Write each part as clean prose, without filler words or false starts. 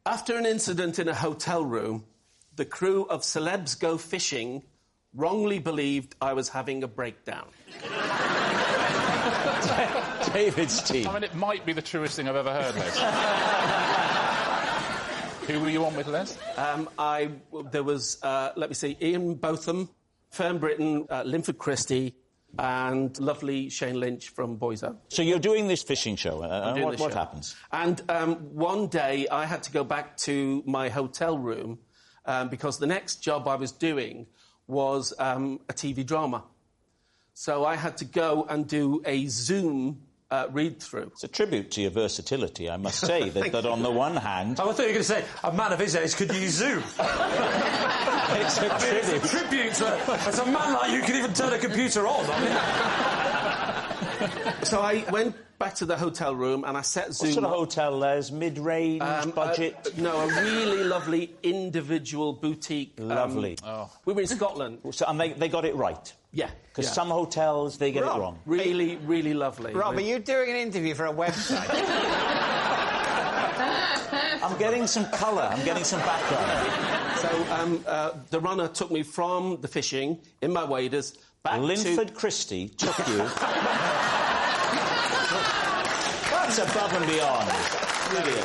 After an incident in a hotel room, the crew of Celebs Go Fishing wrongly believed I was having a breakdown. David's team. I mean, it might be the truest thing I've ever heard, Les. Who were you on with, Les? There was, let me see, Ian Botham, Fern Britton, Linford Christie, and lovely Shane Lynch from Boyzone. So you're doing this fishing show, and what happens? And one day I had to go back to my hotel room because the next job I was doing was a TV drama. So I had to go and do a Zoom read-through. It's a tribute to your versatility, I must say, that on the one hand... I thought you were going to say, a man of his age could use Zoom. It's a tribute to a man like you can even turn a computer on. So I went back to the hotel room and I set Zoom... What sort of hotel, Les? Mid-range, budget? No, a really lovely individual boutique. Lovely. We were in Scotland. So, and they got it right? Yeah. Because some hotels, they get it wrong. Really, really lovely. Rob, are you doing an interview for a website? I'm getting some colour. I'm getting some background. So the runner took me from the fishing in my waders back Linford Christie took you... That's above and beyond. Really.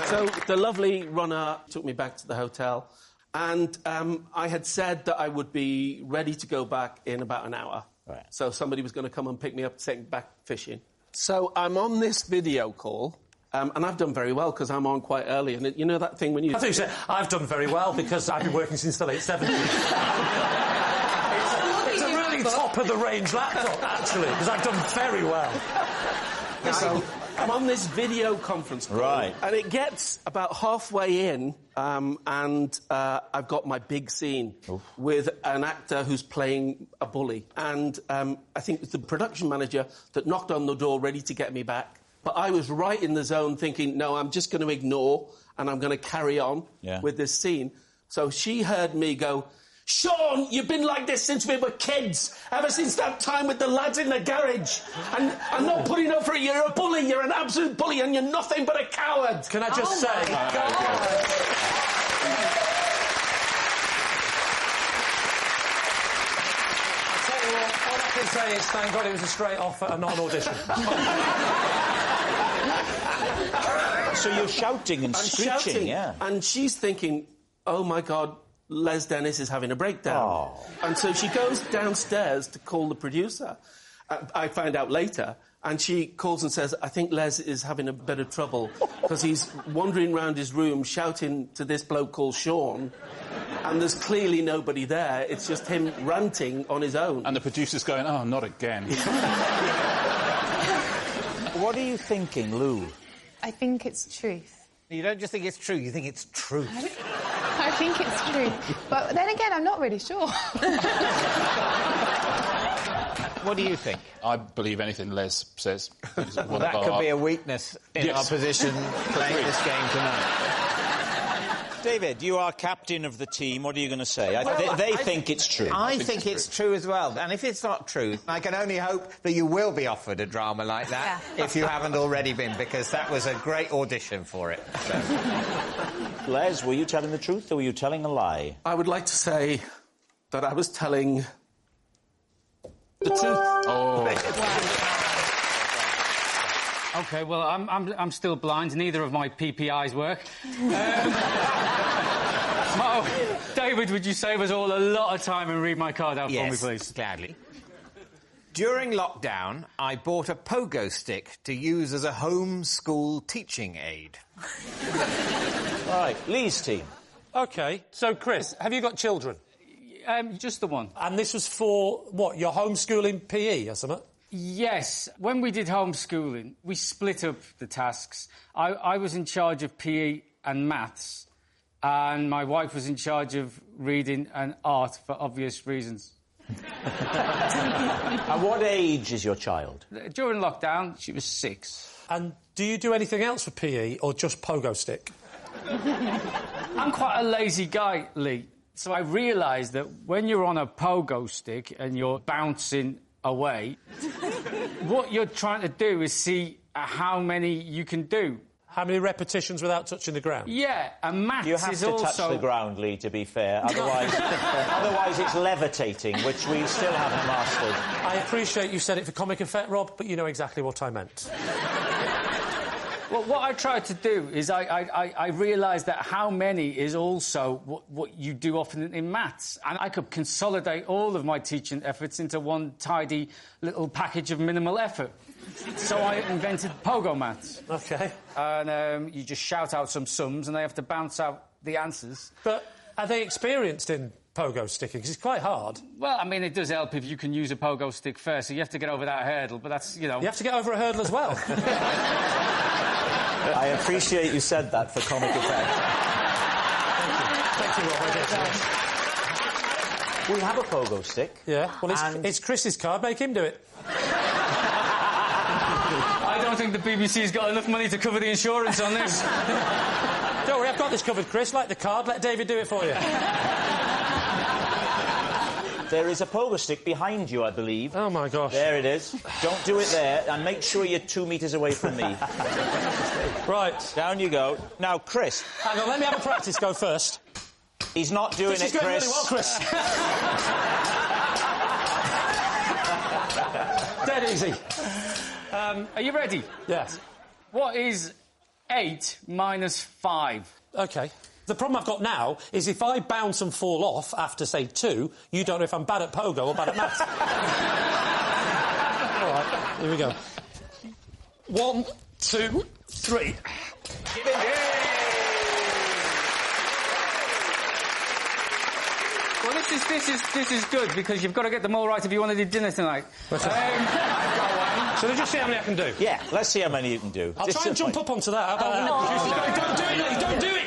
So the lovely runner took me back to the hotel, and I had said that I would be ready to go back in about an hour. Right. So somebody was going to come and pick me up to take me back fishing. So I'm on this video call, and I've done very well because I'm on quite early. And you know that thing when you... I thought you said, I've done very well because I've been working since the late 70s. It's a really top-of-the-range laptop, actually, because I've done very well. So I'm on this video conference call, right, and it gets about halfway in, and I've got my big scene with an actor who's playing a bully, and I think it's the production manager that knocked on the door ready to get me back. But I was right in the zone thinking, no, I'm just going to ignore and I'm going to carry on with this scene. So she heard me go, Sean, you've been like this since we were kids, ever since that time with the lads in the garage. And I'm not putting up for it. You're a bully. You're an absolute bully, and you're nothing but a coward. Can I just say... I'll tell you what, all I can say is thank God it was a straight offer and not an audition. So you're shouting and screeching, yeah. And she's thinking, oh, my God, Les Dennis is having a breakdown. Oh. And so she goes downstairs to call the producer. I find out later, and she calls and says, I think Les is having a bit of trouble because he's wandering around his room shouting to this bloke called Sean, and there's clearly nobody there. It's just him ranting on his own. And the producer's going, oh, not again. What are you thinking, Lou? I think it's truth. You don't just think it's true, you think it's truth. I think it's true. But then again, I'm not really sure. What do you think? I believe anything Les says. Well, that could be a weakness in our position playing this game tonight. David, you are captain of the team. What are you going to say? They think it's true. I think it's true as well. And if it's not true, I can only hope that you will be offered a drama like that if you haven't already been, because that was a great audition for it. So. Les, were you telling the truth or were you telling a lie? I would like to say that I was telling the truth. Oh. OK, well, I'm still blind. Neither of my PPIs work. Oh, David, would you save us all a lot of time and read my card out for me, please? Gladly. During lockdown, I bought a pogo stick to use as a home-school teaching aid. Right, Lee's team. OK, so, Chris, have you got children? Just the one. And this was for, what, your homeschooling PE or something? Yes. When we did homeschooling, we split up the tasks. I was in charge of PE and maths, and my wife was in charge of reading and art for obvious reasons. And what age is your child? During lockdown, she was 6. And do you do anything else for PE or just pogo stick? I'm quite a lazy guy, Lee. So I realised that when you're on a pogo stick and you're bouncing away, what you're trying to do is see how many you can do. How many repetitions without touching the ground? Yeah, and maths You have is to also... touch the ground, Lee, to be fair. Otherwise it's levitating, which we still haven't mastered. I appreciate you said it for comic effect, Rob, but you know exactly what I meant. Well, what I tried to do is I realised that how many is also what you do often in maths. And I could consolidate all of my teaching efforts into one tidy little package of minimal effort. So I invented Pogo maths. OK. And you just shout out some sums and they have to bounce out the answers. But are they experienced in pogo sticking? Because it's quite hard. Well, I mean, it does help if you can use a pogo stick first, so you have to get over that hurdle, but that's, you know... You have to get over a hurdle as well. I appreciate you said that for comic effect. Thank you, Rob. We have a pogo stick. Yeah, well, it's Chris's card. Make him do it. I don't think the BBC's got enough money to cover the insurance on this. Don't worry, I've got this covered, Chris. Like the card, let David do it for you. There is a pogo stick behind you, I believe. Oh, my gosh. There it is. Don't do it there, and make sure you're 2 metres away from me. Right. Down you go. Now, Chris... Hang on, let me have a practice go first. He's not doing This it, is going Chris. really well, Chris. Dead easy. Are you ready? Yes. What is 8 minus 5? OK. The problem I've got now is if I bounce and fall off after, say, 2, you don't know if I'm bad at pogo or bad at maths. All right, here we go. 1, 2, 3. Well, this is good, because you've got to get them all right if you want to do dinner tonight. Shall I just see how many I can do? Yeah, let's see how many you can do. I'll try and jump up onto that. How about that? Don't do it, Lee, don't do it!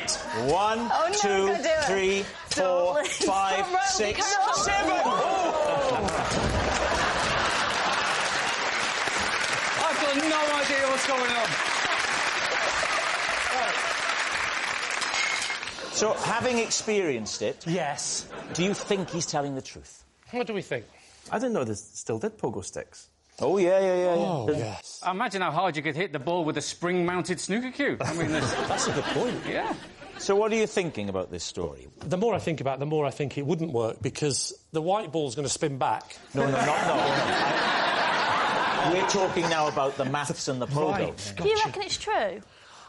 1, 2, 3, 4, 5, 6, 7. I've got no idea what's going on. So, having experienced it... Yes. Do you think he's telling the truth? What do we think? I didn't know they still did pogo sticks. Oh, yeah. Oh, yes. Imagine how hard you could hit the ball with a spring-mounted snooker cue. I mean, That's a good point. Yeah. So what are you thinking about this story? The more I think about it, the more I think it wouldn't work, because the white ball's going to spin back. No. We're talking now about the maths and the pogo. Right. Do you reckon it's true?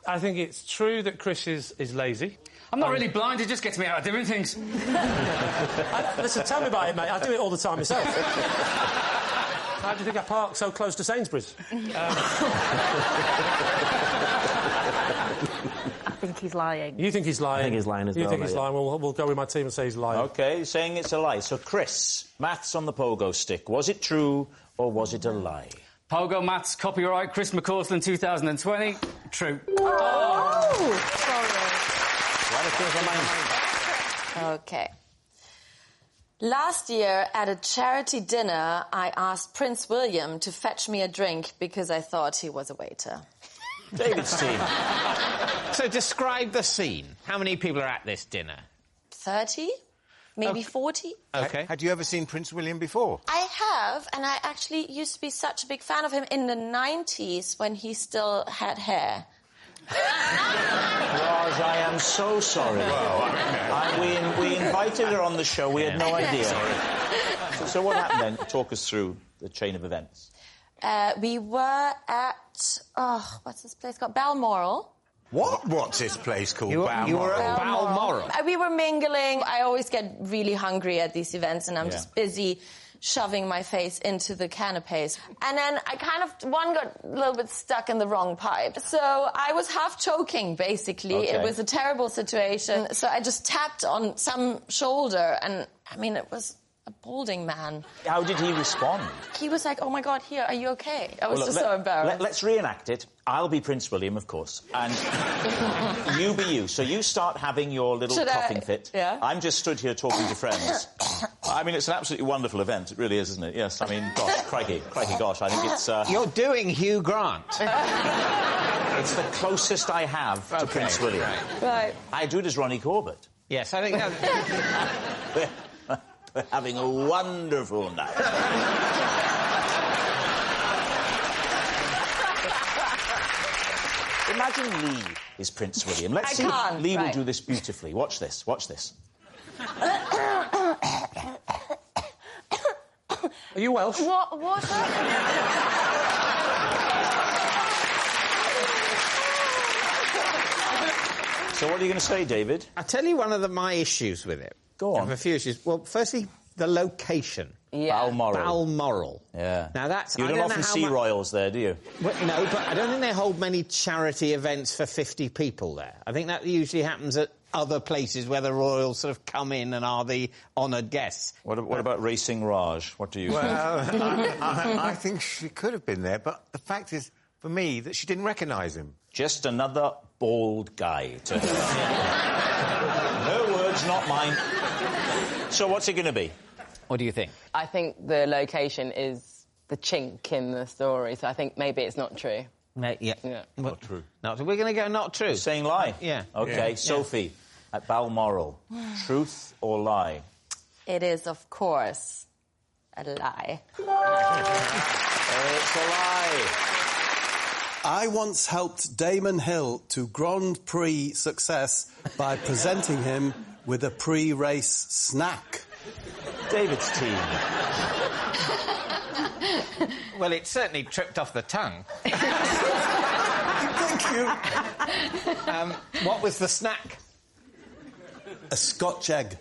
I think it's true that Chris is lazy. I'm not really blind, it just gets me out of doing things. Listen, tell me about it, mate. I do it all the time myself. How do you think I park so close to Sainsbury's? I think he's lying. You think he's lying? I think he's lying as well. You think he's lying? We'll go with my team and say he's lying. OK, saying it's a lie. So, Chris, maths on the pogo stick. Was it true or was it a lie? Pogo maths, copyright, Chris McCausland, 2020. True. Oh! Sorry. OK. Last year, at a charity dinner, I asked Prince William to fetch me a drink because I thought he was a waiter. David's team. So describe the scene. How many people are at this dinner? 30? Maybe 40? OK. Had you ever seen Prince William before? I have, and I actually used to be such a big fan of him in the 90s when he still had hair. Raj, I am so sorry. Well, we invited her on the show. We had no idea. So what happened then? Talk us through the chain of events. We were at... Oh, what's this place called? Balmoral. What? What's this place called? You were at Balmoral? We were mingling. I always get really hungry at these events, and I'm just busy shoving my face into the canapes. And then I one got a little bit stuck in the wrong pipe. So I was half choking, basically. Okay. It was a terrible situation. So I just tapped on some shoulder, and, I mean, it was a balding man. How did he respond? He was like, oh, my God, here, are you OK? I was so embarrassed. Let's reenact it. I'll be Prince William, of course, and you be you. So you start having your little coughing fit. Yeah. I'm just stood here talking to friends. I mean, it's an absolutely wonderful event. It really is, isn't it? Yes, I mean, gosh, crikey, gosh, I think it's... You're doing Hugh Grant. It's the closest I have to Prince William. Right. I do it as Ronnie Corbett. Yes, I think... We're having a wonderful night. imagine Lee is Prince William. Let's see if Lee will do this beautifully. Watch this. Watch this. Are you Welsh? What? So what are you going to say, David? I'll tell you one of my issues with it. Go on. I have a few issues. Well, firstly, the location. Yeah. Balmoral. Yeah. Now, that's... You don't often see royals there, do you? Well, no, but I don't think they hold many charity events for 50 people there. I think that usually happens at other places where the royals sort of come in and are the honoured guests. What about Racing Raj? What do you think? Well, I think she could have been there, but the fact is, for me, that she didn't recognise him. Just another bald guy to her. Her words, not mine. So what's it going to be? What do you think? I think the location is the chink in the story, so I think maybe it's not true. Yeah. Not true. We're going to go not true. Saying lie? Yeah. OK, Yeah. Sophie, at Balmoral, truth or lie? It is, of course, a lie. It's a lie. I once helped Damon Hill to Grand Prix success by presenting him with a pre-race snack. David's team. Well, it certainly tripped off the tongue. Thank you. What was the snack? A Scotch egg.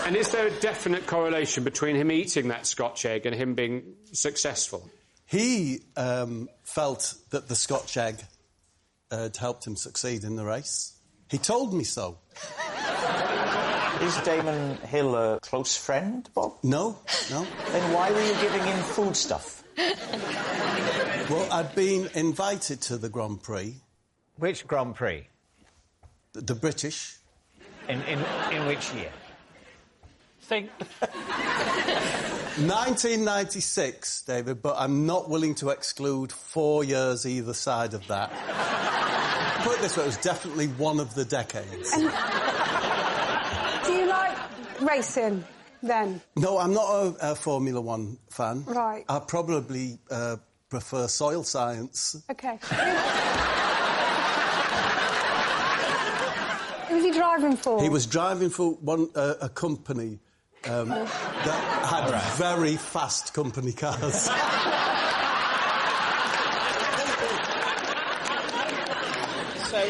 And is there a definite correlation between him eating that Scotch egg and him being successful? He felt that the Scotch egg had helped him succeed in the race. He told me so. Is Damon Hill a close friend, Bob? No. Then why were you giving him food stuff? Well, I'd been invited to the Grand Prix. Which Grand Prix? The British. In which year? Think. 1996, David, but I'm not willing to exclude 4 years either side of that. Put it this way, it was definitely one of the decades. Do you like racing, then? No, I'm not a Formula One fan. Right. I probably prefer soil science. OK. Who was he driving for? He was driving for a company that had very fast company cars. So,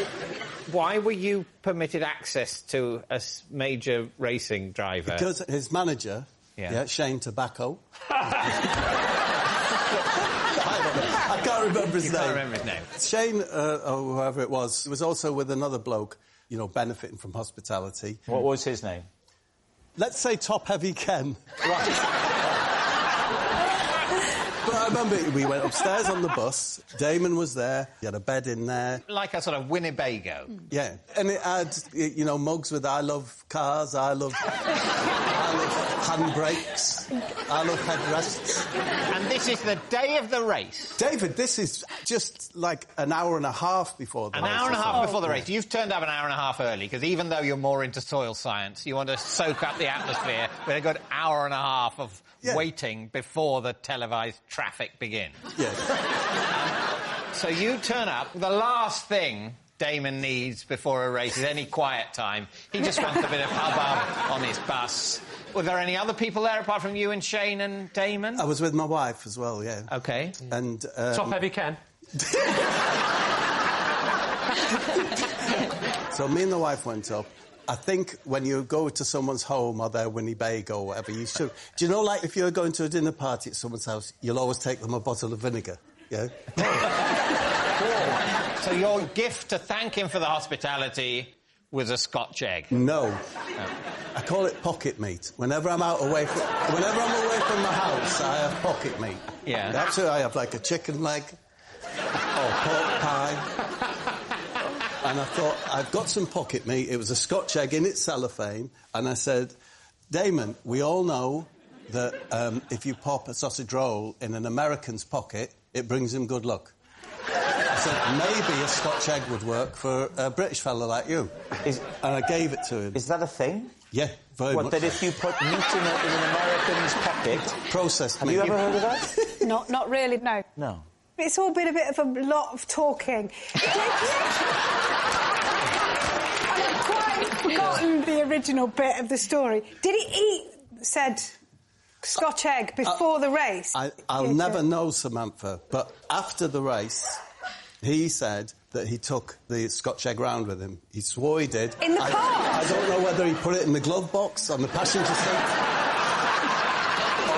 why were you permitted access to a major racing driver? Because his manager, Shane Tobacco... I can't remember his name. Can't remember his name. Shane, or whoever it was also with another bloke, you know, benefiting from hospitality. What was his name? Let's say Top Heavy Ken. Right. But I remember we went upstairs on the bus. Damon was there. He had a bed in there. Like a sort of Winnebago. Yeah. And it had, you know, mugs with I love cars, I love handbrakes, I love headrests. And this is the day of the race. David, this is just like an hour and a half before the race. An hour and a half before the race. You've turned up an hour and a half early, because even though you're more into soil science, you want to soak up the atmosphere with a good hour and a half of waiting before the televised traffic begins. Yes. So you turn up. The last thing Damon needs before a race is any quiet time. He just wants a bit of hubbub on his bus. Were there any other people there apart from you and Shane and Damon? I was with my wife as well, yeah. OK. And... Top Heavy Ken. So me and the wife went up. I think when you go to someone's home or their Winnebago or whatever, you should... Do you know, like, if you're going to a dinner party at someone's house, you'll always take them a bottle of vinegar, yeah? So your gift to thank him for the hospitality was a Scotch egg? No. I call it pocket meat. Whenever I'm away from the house, I have pocket meat. Yeah. That's it. I have, like, a chicken leg or pork pie. And I thought, I've got some pocket meat. It was a Scotch egg in its cellophane. And I said, Damon, we all know that if you pop a sausage roll in an American's pocket, it brings him good luck. I said, maybe a Scotch egg would work for a British fella like you. And I gave it to him. Is that a thing? Yeah, very much. What, that if you put meat in an American's pocket... Processed meat. Have you ever heard of that? Not really, no. No. It's all been a bit of a lot of talking. I've quite forgotten the original bit of the story. Did he eat said Scotch egg before the race? I'll never know, Samantha, but after the race, he said that he took the Scotch egg round with him. He swore he did. In the car? I don't know whether he put it in the glove box on the passenger seat.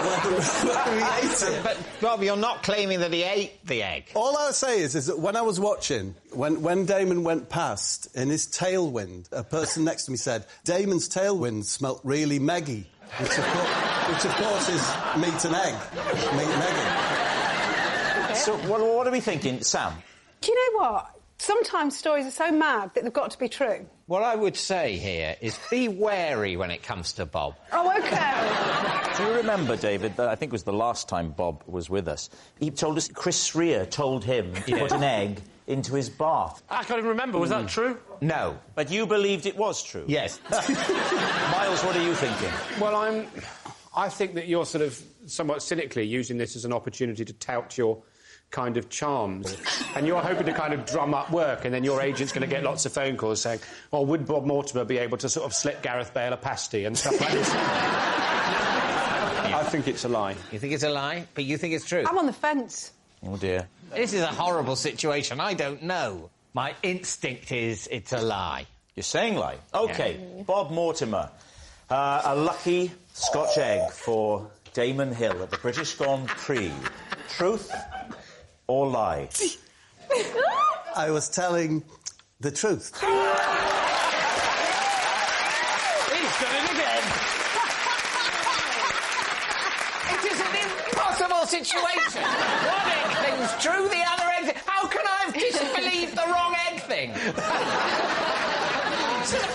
Whether he ate it. But, Rob, you're not claiming that he ate the egg. All I'll say is that when I was watching, when Damon went past, in his tailwind, a person next to me said, Damon's tailwind smelt really meggy, which of course is meat and egg. Meat and egg. So what are we thinking, Sam? Do you know what? Sometimes stories are so mad that they've got to be true. What I would say here is be wary when it comes to Bob. Oh, OK. Do you remember, David, that I think it was the last time Bob was with us, he told us Chris Rea told him to put an egg into his bath. I can't even remember. Was that true? No. But you believed it was true? Yes. Miles, what are you thinking? Well, I think that you're sort of somewhat cynically using this as an opportunity to tout your kind of charms. And you're hoping to kind of drum up work, and then your agent's going to get lots of phone calls saying, oh, would Bob Mortimer be able to sort of slip Gareth Bale a pasty and stuff like this? I think it's a lie. You think it's a lie? But you think it's true? I'm on the fence. Oh, dear. This is a horrible situation. I don't know. My instinct is it's a lie. You're saying lie? OK, yeah. Bob Mortimer. A lucky Scotch egg for Damon Hill at the British Grand Prix. Truth or lie? I was telling the truth. He's done it again. It is an impossible situation. One egg thing's true, the other egg thing... How can I have disbelieved the wrong egg thing?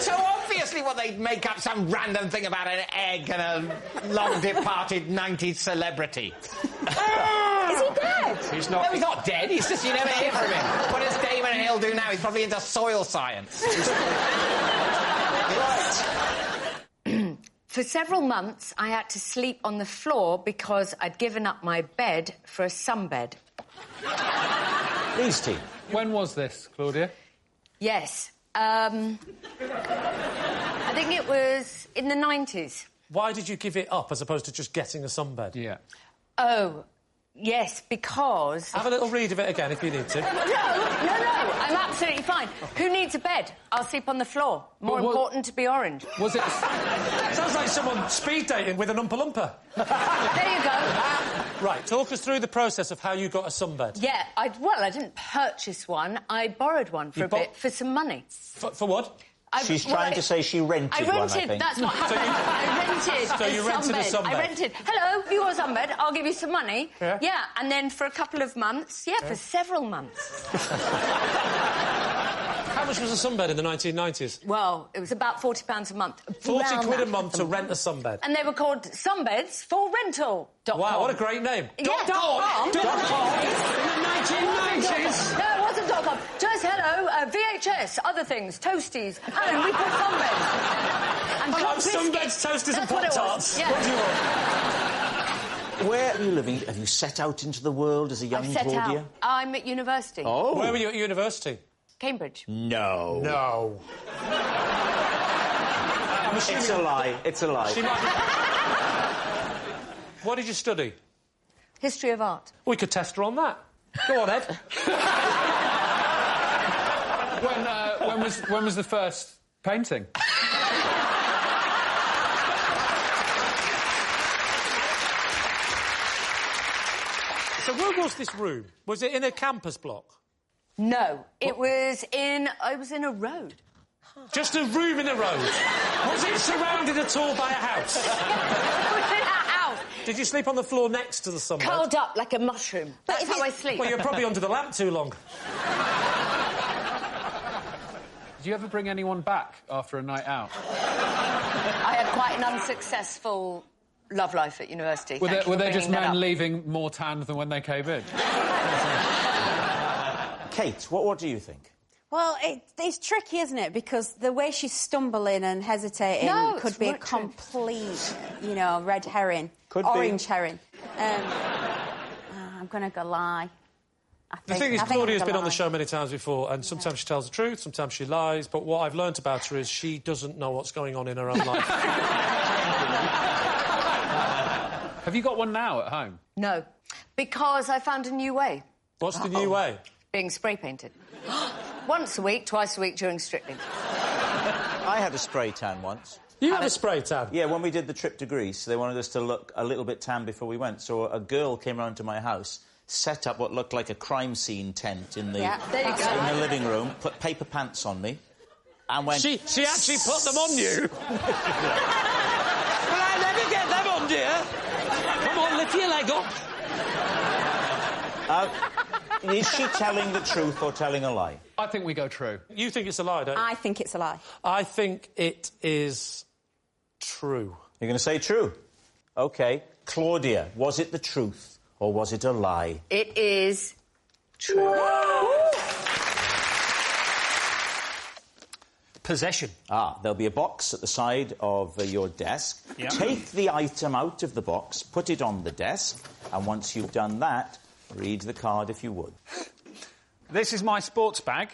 So obviously what they'd make up some random thing about an egg and a long-departed 90s celebrity. Is he dead? He's not... No, he's not dead. He's just, you never hear from him. What does Damon Hill do now? He's probably into soil science. Right. For several months, I had to sleep on the floor because I'd given up my bed for a sunbed. These two. When was this, Claudia? Yes. I think it was in the 90s. Why did you give it up as opposed to just getting a sunbed? Yeah. Oh, yes, because... Have a little read of it again if you need to. No, I'm absolutely fine. Who needs a bed? I'll sleep on the floor. More important to be orange. Was it... Sounds like someone speed dating with an Oompa Loompa. There you go. Right, talk us through the process of how you got a sunbed. Yeah, I didn't purchase one. I borrowed one for a bit, for some money. For what? She's trying to say she rented one, I think. That's what happened. I rented So you rented a sunbed? I rented. Hello, you want a sunbed? I'll give you some money. Yeah? Yeah, and then for a couple of months, for several months. How much was a sunbed in the 1990s? Well, it was about £40 a month. 40 quid a month to rent a sunbed. And they were called Sunbeds for Rental. Wow, what a great name. Yeah, .com. In the 1990s? No, it wasn't .com. Just hello, VHS, other things, toasties, and we put sunbeds. And sunbeds, toasties and Pop-Tarts. Yeah. What do you want? Where are you living? Have you set out into the world as a young Claudia? Out. I'm at university. Oh. Where were you at university? Cambridge. No. No. It's a lie. It's a lie. What did you study? History of art. We could test her on that. Go on, Ed. When was the first painting? So where was this room? Was it in a campus block? No, it was in... I was in a road. Just a room in a road? Was it surrounded at all by a house? It was in a house. Did you sleep on the floor next to the sunbed? Curled up like a mushroom. That's how I sleep. Well, you're probably under the lamp too long. Did you ever bring anyone back after a night out? I had quite an unsuccessful love life at university. Were they just men leaving more tanned than when they came in? Kate, what do you think? Well, it's tricky, isn't it? Because the way she's stumbling and hesitating could be a complete, red herring. Could orange herring. I'm going to go lie. The thing is, Claudia's been on the show many times before, and sometimes she tells the truth, sometimes she lies, but what I've learnt about her is she doesn't know what's going on in her own life. Have you got one now at home? No, because I found a new way. What's the new way? Being spray painted. Once a week, twice a week during Strictly. I had a spray tan once. You had a spray tan? Yeah, when we did the trip to Greece, they wanted us to look a little bit tan before we went, so a girl came round to my house, set up what looked like a crime scene tent in the, in the living room, put paper pants on me, and went... She actually put them on you? Will I never get them on, dear? Come on, lift your leg up. Is she telling the truth or telling a lie? I think we go true. You think it's a lie, don't you? I think it's a lie. I think it is true. You're going to say true? OK. Claudia, was it the truth or was it a lie? It is true. Possession. There'll be a box at the side of your desk. Yep. Take the item out of the box, put it on the desk, and once you've done that, read the card if you would. This is my sports bag,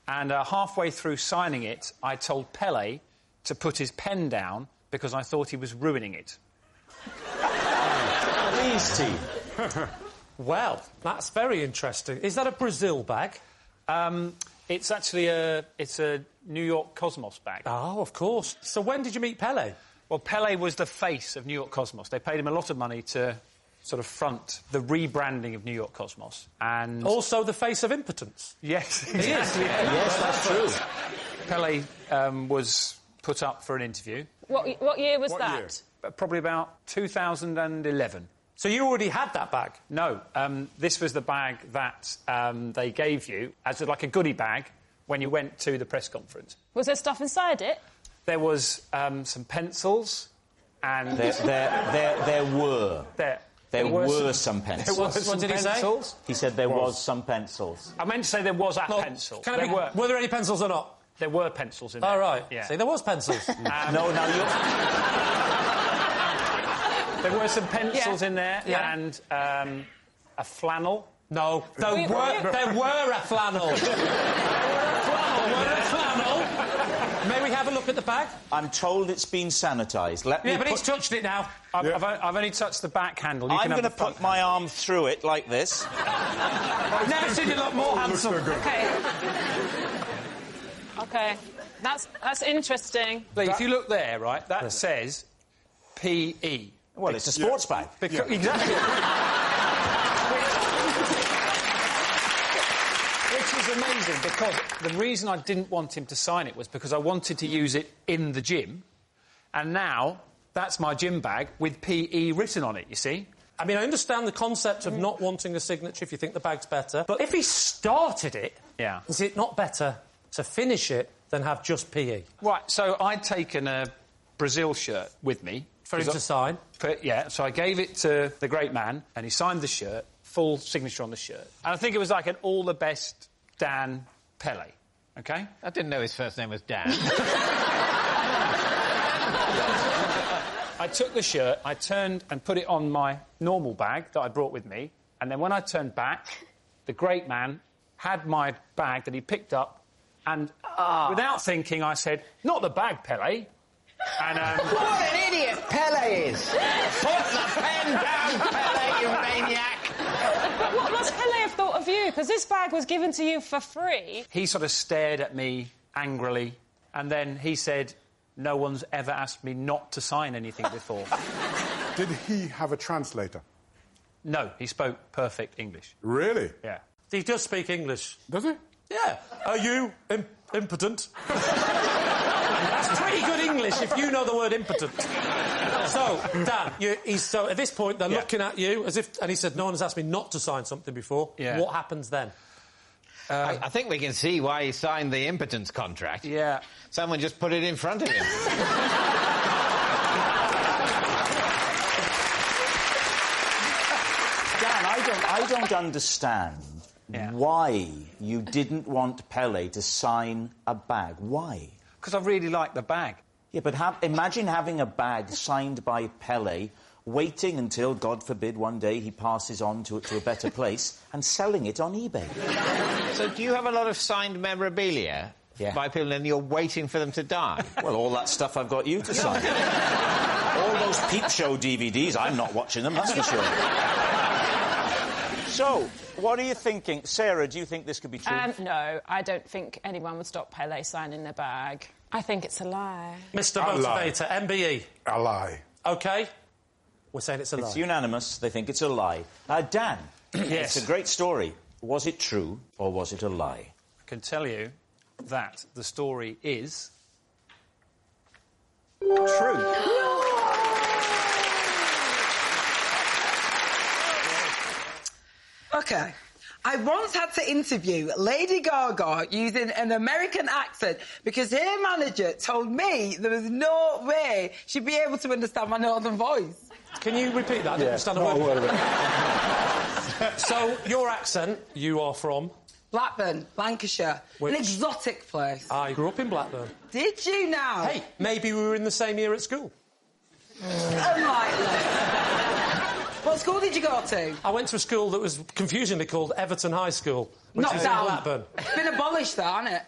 and halfway through signing it, I told Pele to put his pen down because I thought he was ruining it. Please, team. Well, that's very interesting. Is that a Brazil bag? It's actually a New York Cosmos bag. Oh, of course. So when did you meet Pele? Well, Pele was the face of New York Cosmos. They paid him a lot of money to sort of front the rebranding of New York Cosmos. And also the face of impotence. Yes, He is. Yes, that's true. Pele was put up for an interview. What year was that? Year? Probably about 2011. So you already had that bag? No. This was the bag that they gave you as like a goodie bag when you went to the press conference. Was there stuff inside it? There was some pencils and... There were. There were some pencils. What did he say? He said there was some pencils. I meant to say there was a pencil. Were there any pencils or not? There were pencils in there. Oh, right. Yeah. See, there was pencils. No, now you're... There were some pencils in there and a flannel. No, there were a flannel. May we have a look at the bag? I'm told it's been sanitised. But he's touched it now. I've only touched the back handle. I'm going to put my arm through it like this. I've never seen you look more handsome. OK. That's interesting. But if you look there, right, that says PE. Well, it's a sports bag. Exactly. Which is amazing, because the reason I didn't want him to sign it was because I wanted to use it in the gym, and now that's my gym bag with PE written on it, you see? I mean, I understand the concept of not wanting a signature if you think the bag's better, but if he started it, is it not better to finish it than have just PE? Right, so I'd taken a Brazil shirt with me. For him to sign? So I gave it to the great man, and he signed the shirt, full signature on the shirt. And I think it was like an all the best Dan Pele, OK? I didn't know his first name was Dan. I took the shirt, I turned and put it on my normal bag that I brought with me, and then when I turned back, the great man had my bag that he picked up, and without thinking, I said, "Not the bag, Pele." And, what an idiot Pele is! Put the pen down, Pele, you maniac! But what must Pele have thought of you? Because this bag was given to you for free. He sort of stared at me angrily, and then he said, "No one's ever asked me not to sign anything before." Did he have a translator? No, he spoke perfect English. Really? Yeah. He does speak English. Does he? Yeah. Are you impotent? That's pretty good English if you know the word impotent. So, Dan, so at this point they're looking at you as if... And he said, no one has asked me not to sign something before. Yeah. What happens then? I think we can see why he signed the impotence contract. Yeah. Someone just put it in front of him. Dan, I don't understand why you didn't want Pele to sign a bag. Why? Because I really like the bag. Yeah, but imagine having a bag signed by Pele waiting until, God forbid, one day he passes on to a better place and selling it on eBay. So do you have a lot of signed memorabilia by people and you're waiting for them to die? Well, all that stuff I've got you to sign. All those Peep Show DVDs, I'm not watching them, that's for sure. So, what are you thinking? Sarah, do you think this could be true? No, I don't think anyone would stop Pele signing their bag. I think it's a lie. Mr Motivator, MBE. A lie. OK. We're saying it's a lie. It's unanimous. They think it's a lie. Dan, yes. It's a great story. Was it true or was it a lie? I can tell you that the story is... true. OK. I once had to interview Lady Gaga using an American accent because her manager told me there was no way she'd be able to understand my northern voice. Can you repeat that? I didn't understand a word of it. So, your accent, you are from? Blackburn, Lancashire. An exotic place. I grew up in Blackburn. Did you now? Hey, maybe we were in the same year at school. Unlikely. What school did you go to? I went to a school that was confusingly called Everton High School, which is in Blackburn. It's been abolished, though, hasn't it?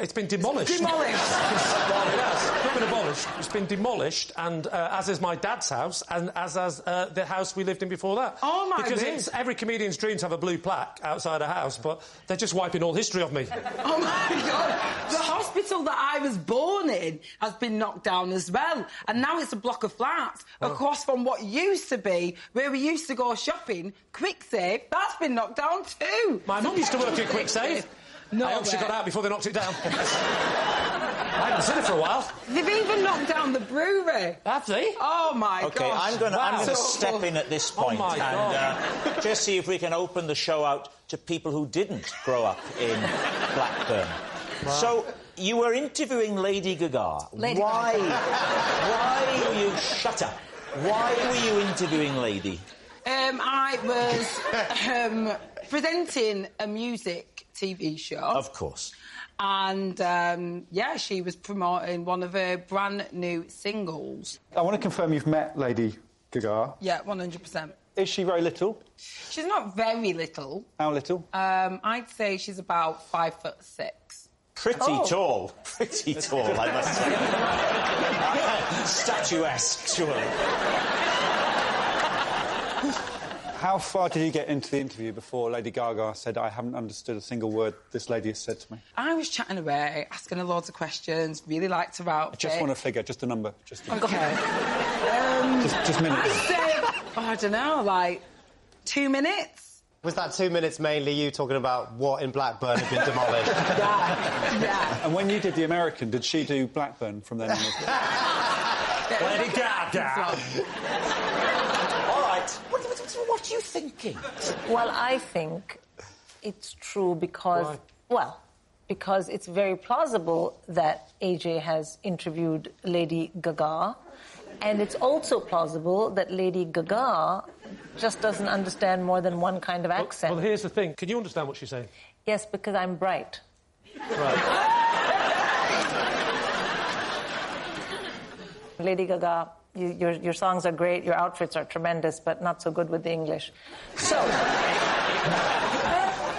It's been demolished. It's demolished. Well, it has. It's not been abolished. It's been demolished, and as is my dad's house, and as the house we lived in before that. Oh, my Because goodness. it's every comedian's dream to have a blue plaque outside a house, but they're just wiping all history of me. Oh, my God. The hospital that I was born in has been knocked down as well, and now it's a block of flats across from what used to be where we used to go shopping, Quick Save. That's been knocked down too. My mum used to work at Quick Save. No I hope she got out before they knocked it down. I haven't seen it for a while. They've even knocked down the brewery. Have they? Oh, my God. OK, I'm going to step in at this point and just see if we can open the show out to people who didn't grow up in Blackburn. Wow. So, you were interviewing Lady Gaga. Why were you... Shut up. Why were you interviewing Lady? I was presenting a music TV show. Of course. And, she was promoting one of her brand-new singles. I want to confirm you've met Lady Gaga. Yeah, 100%. Is she very little? She's not very little. How little? I'd say she's about 5'6". Pretty tall. Pretty tall, I must say. Statuesque, surely. How far did you get into the interview before Lady Gaga said, I haven't understood a single word this lady has said to me? I was chatting away, asking her loads of questions, really liked her outfit. I just want a figure, just a number. OK. Just minutes. I'd say, I don't know, like 2 minutes. Was that 2 minutes mainly you talking about what in Blackburn had been demolished? Yeah. And when you did the American, did she do Blackburn from then on? Lady Gaga. All right. What are you thinking? Well, I think it's true because... Why? Well, because it's very plausible that AJ has interviewed Lady Gaga, and it's also plausible that Lady Gaga just doesn't understand more than one kind of accent. Well, here's the thing. Can you understand what she's saying? Yes, because I'm bright. Right. Lady Gaga, your songs are great, your outfits are tremendous, but not so good with the English. So...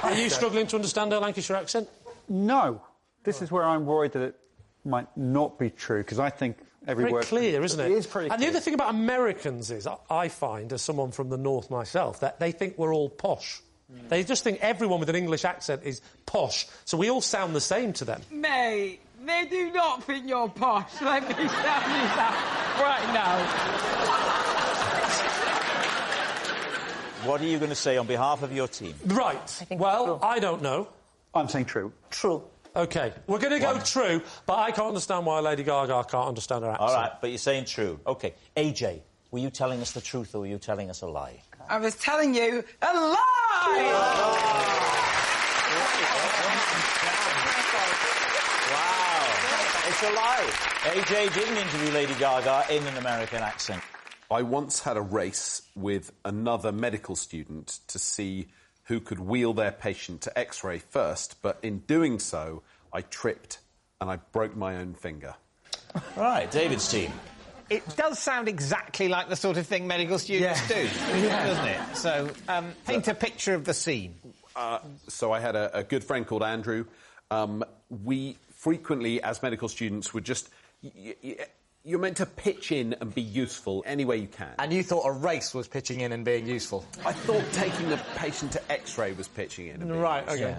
Are you struggling to understand her Lancashire accent? No. This is where I'm worried that it might not be true, because I think every very word... clear, isn't it? It is pretty And clear. the other thing about Americans is, I find, as someone from the north myself, that they think we're all posh. They just think everyone with an English accent is posh, so we all sound the same to them. Mate, they do not think you're posh. Let me tell you that right now. What are you going to say on behalf of your team? Right. Well, I don't know. I'm saying true. True. OK, we're going to go true, but I can't understand why Lady Gaga can't understand her accent. All right, but you're saying true. OK. AJ, were you telling us the truth or were you telling us a lie? I was telling you a lie! Wow. It's a lie. AJ didn't interview Lady Gaga in an American accent. I once had a race with another medical student to see who could wheel their patient to X-ray first, but in doing so, I tripped and I broke my own finger. Right, David's team. It does sound exactly like the sort of thing medical students do, doesn't it? So, paint a picture of the scene. So I had a good friend called Andrew. We frequently, as medical students, would just... You're meant to pitch in and be useful any way you can. And you thought a race was pitching in and being useful? I thought taking the patient to X-ray was pitching in and being useful. Right, OK.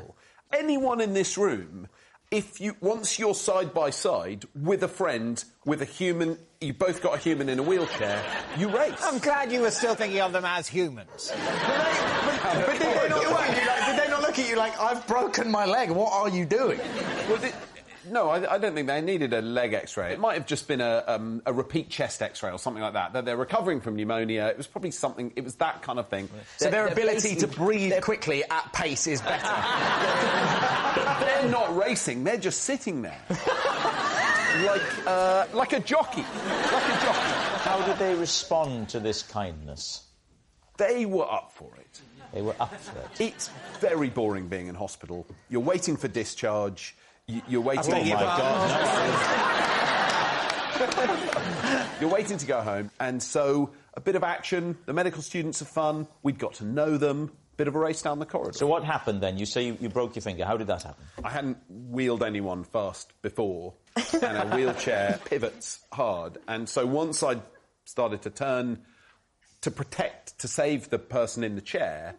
Anyone in this room, once you're side by side with a friend, with a human, you both got a human in a wheelchair, you race. I'm glad you were still thinking of them as humans. But did they not look at you like, I've broken my leg, what are you doing? No, I don't think they needed a leg X-ray. It might have just been a repeat chest X-ray or something like that. That they're recovering from pneumonia. It was probably something... It was that kind of thing. So their ability to breathe quickly at pace is better. They're not racing. They're just sitting there. like a jockey. Like a jockey. How did they respond to this kindness? They were up for it. They were up for it. It's very boring being in hospital. You're waiting for discharge... You're waiting... Oh, my God. You're waiting to go home, and so a bit of action, the medical students are fun, we'd got to know them, bit of a race down the corridor. So what happened then? You say you broke your finger. How did that happen? I hadn't wheeled anyone fast before, and a wheelchair pivots hard, and so once I started to turn... to save the person in the chair...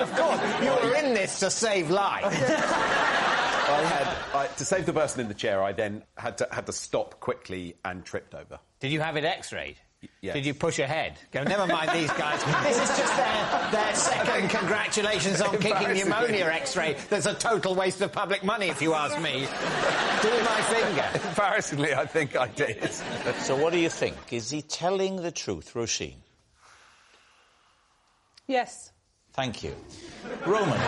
Of course, you were in this to save lives. To save the person in the chair, I then had to stop quickly and tripped over. Did you have it X-rayed? Yeah. Did you push ahead? Go, never mind these guys. This is just their second congratulations on kicking pneumonia X-ray. There's a total waste of public money, if you ask me. Do my finger. Embarrassingly, I think I did. So what do you think? Is he telling the truth, Roisin? Yes. Thank you. Roman.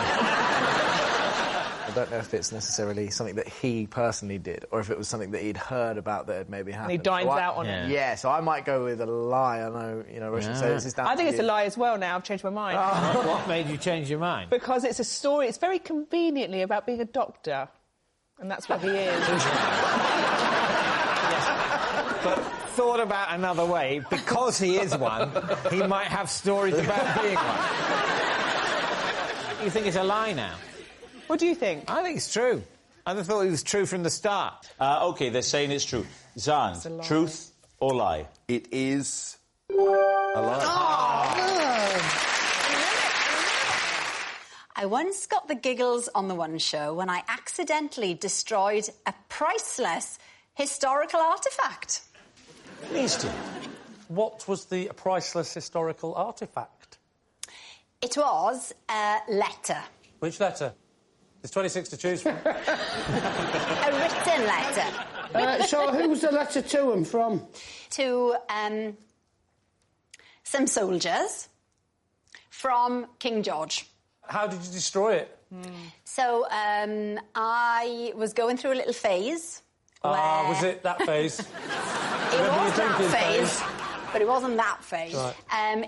I don't know if it's necessarily something that he personally did, or if it was something that he'd heard about that had maybe happened. And he dines out on it. Yeah, so I might go with a lie. I know, Russian says this is down I think to it's you. a lie as well now. I've changed my mind. Oh. What made you change your mind? Because it's a story. It's very conveniently about being a doctor. And that's what he is. But thought about another way, because he is one, he might have stories about being one. You think it's a lie now? What do you think? I think it's true. I thought it was true from the start. OK, they're saying it's true. Zan, truth or lie? It is a lie. I once got the giggles on the one show when I accidentally destroyed a priceless historical artefact. Please do. What was the priceless historical artefact? It was a letter. Which letter? There's 26 to choose from. A written letter. So who was the letter to and from? To some soldiers from King George. How did you destroy it? So I was going through a little phase. Was it that phase? It was that phase, but it wasn't that phase. Right.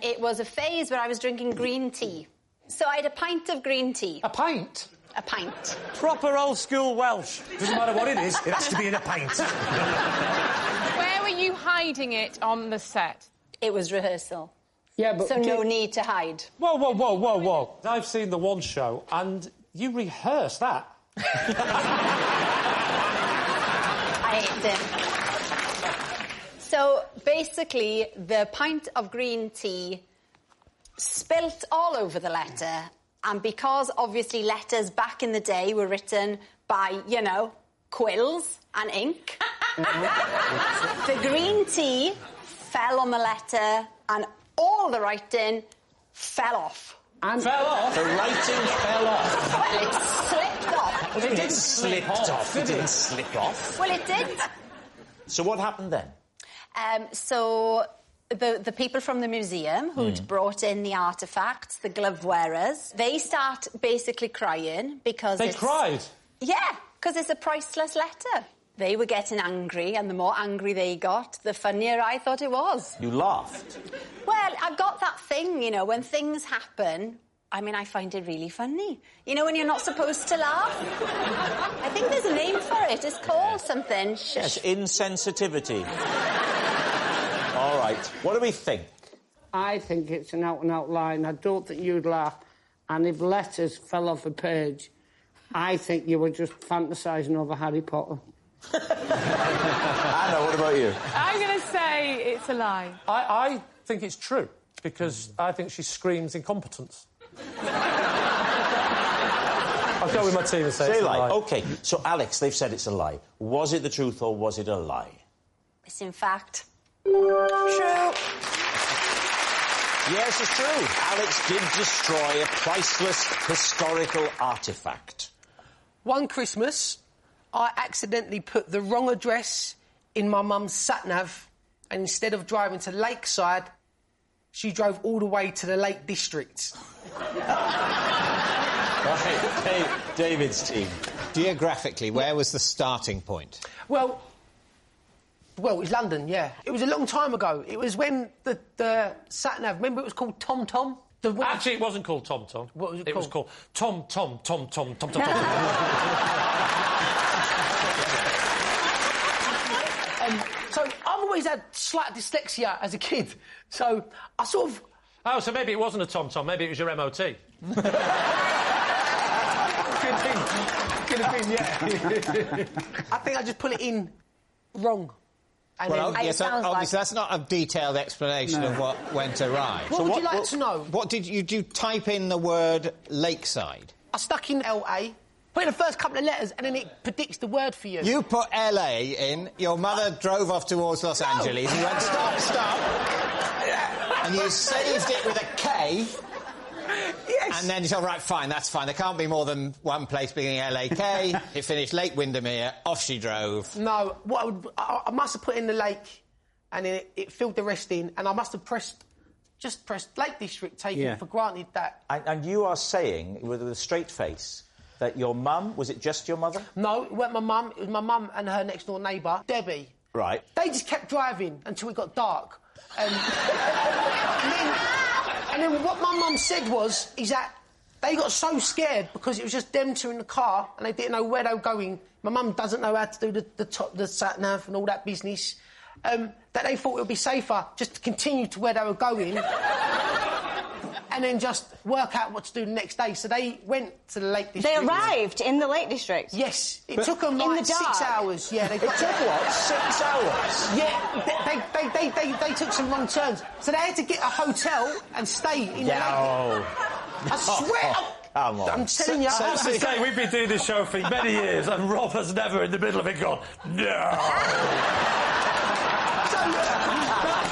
It was a phase where I was drinking green tea. So I had a pint of green tea. A pint? A pint. Proper old-school Welsh. Doesn't matter what it is, it has to be in a pint. Where were you hiding it on the set? It was rehearsal. Yeah, but... So no need to hide. Whoa, whoa, whoa, whoa, whoa. I've seen the one show, and you rehearsed that. I hate it. So, basically, the pint of green tea spilt all over the letter, and because, obviously, letters back in the day were written by, quills and ink, the green tea fell on the letter, and all the writing fell off. And fell off? The writing fell off? Well, it slipped off. Well, it didn't slip off. It didn't slip off. Well, it did. So what happened then? So the people from the museum who'd brought in the artefacts, the glove wearers, they start basically crying because They cried? Yeah, because it's a priceless letter. They were getting angry, and the more angry they got, the funnier I thought it was. You laughed? Well, I've got that thing, when things happen, I find it really funny. When you're not supposed to laugh? I think there's a name for it. It's called something. Yes, insensitivity. All right. What do we think? I think it's an out-and-out lie, and I don't think you'd laugh. And if letters fell off a page, I think you were just fantasising over Harry Potter. Anna, what about you? I'm going to say it's a lie. I think it's true, because I think she screams incompetence. I'll go with my team and say it's a lie. OK, so, Alex, they've said it's a lie. Was it the truth or was it a lie? It's in fact true. Yes, it's true. Alex did destroy a priceless historical artefact. One Christmas, I accidentally put the wrong address in my mum's sat-nav, and instead of driving to Lakeside, she drove all the way to the Lake District. Right, David's team. Geographically, where was the starting point? Well, it was London, yeah. It was a long time ago. It was when the sat-nav, remember it was called Tom Tom? Actually, it wasn't called Tom Tom. What was it called? It was called Tom Tom Tom Tom Tom Tom Tom. So I've always had slight dyslexia as a kid, so I sort of... Oh, so maybe it wasn't a Tom Tom, maybe it was your MOT. Could have been, yeah. I think I just put it in wrong. And Well, then yes, obviously that's not a detailed explanation of what went awry. What would you like to know? What did you type in the word Lakeside? I stuck in LA, put in the first couple of letters, and then it predicts the word for you. You put LA in, your mother drove off towards Los Angeles, and you went, stop, and you saved it with a K. Yes. And then you thought, right, fine, that's fine. There can't be more than one place beginning LAK. It finished Lake Windermere, off she drove. No, I must have put in the lake, and then it filled the rest in, and I must have pressed Lake District, taking for granted that. And you are saying, with a straight face, that your mum, was it just your mother? No, it wasn't my mum. It was my mum and her next-door neighbour, Debbie. Right. They just kept driving until it got dark. And then what my mum said is that they got so scared because it was just them two in the car and they didn't know where they were going. My mum doesn't know how to do the sat-nav and all that business, that they thought it would be safer just to continue to where they were going and then just work out what to do the next day. So they went to the Lake District. They arrived in the Lake District? Yes. It took them like 6 hours. Yeah, it took what? 6 hours? Yeah, they took some wrong turns. So they had to get a hotel and stay in the lake. I swear... Come on. I'm telling you... I have to say, we've been doing this show for many years, and Rob has never, in the middle of it, gone, no!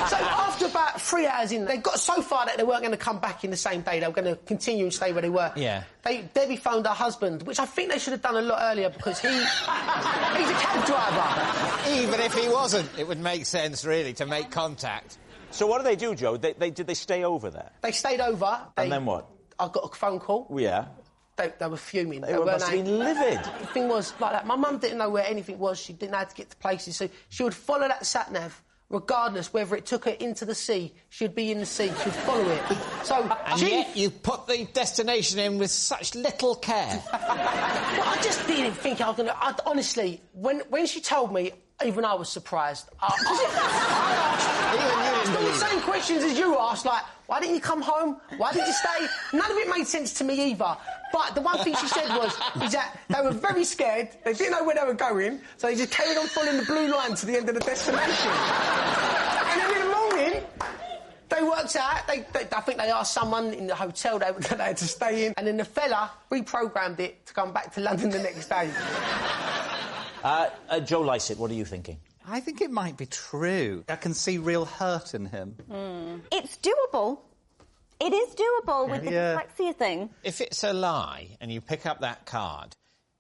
So after about 3 hours in, they got so far that they weren't going to come back in the same day. They were going to continue and stay where they were. Yeah. Debbie phoned her husband, which I think they should have done a lot earlier because he's a cab driver. Even if he wasn't, it would make sense, really, to make contact. So what do they do, Joe? Did they stay over there? They stayed over. And then what? I got a phone call. Yeah. They were fuming. They must have been livid. The thing was like that. My mum didn't know where anything was. She didn't know how to get to places. So she would follow that sat-nav, regardless whether it took her into the sea. She'd be in the sea. She'd follow it. So yet you put the destination in with such little care. Well, I just didn't think I was going to... Honestly, when she told me, even I was surprised. Even you didn't believe the same questions as you asked, like, why didn't you come home? Why did you stay? None of it made sense to me either. But the one thing she said is that they were very scared, they didn't know where they were going, so they just carried on following the blue line to the end of the destination. And then in the morning, they worked out, I think they asked someone in the hotel that they had to stay in, and then the fella reprogrammed it to come back to London the next day. Joe Lycett, what are you thinking? I think it might be true. I can see real hurt in him. It's doable. It is doable with the dyslexia thing. If it's a lie and you pick up that card,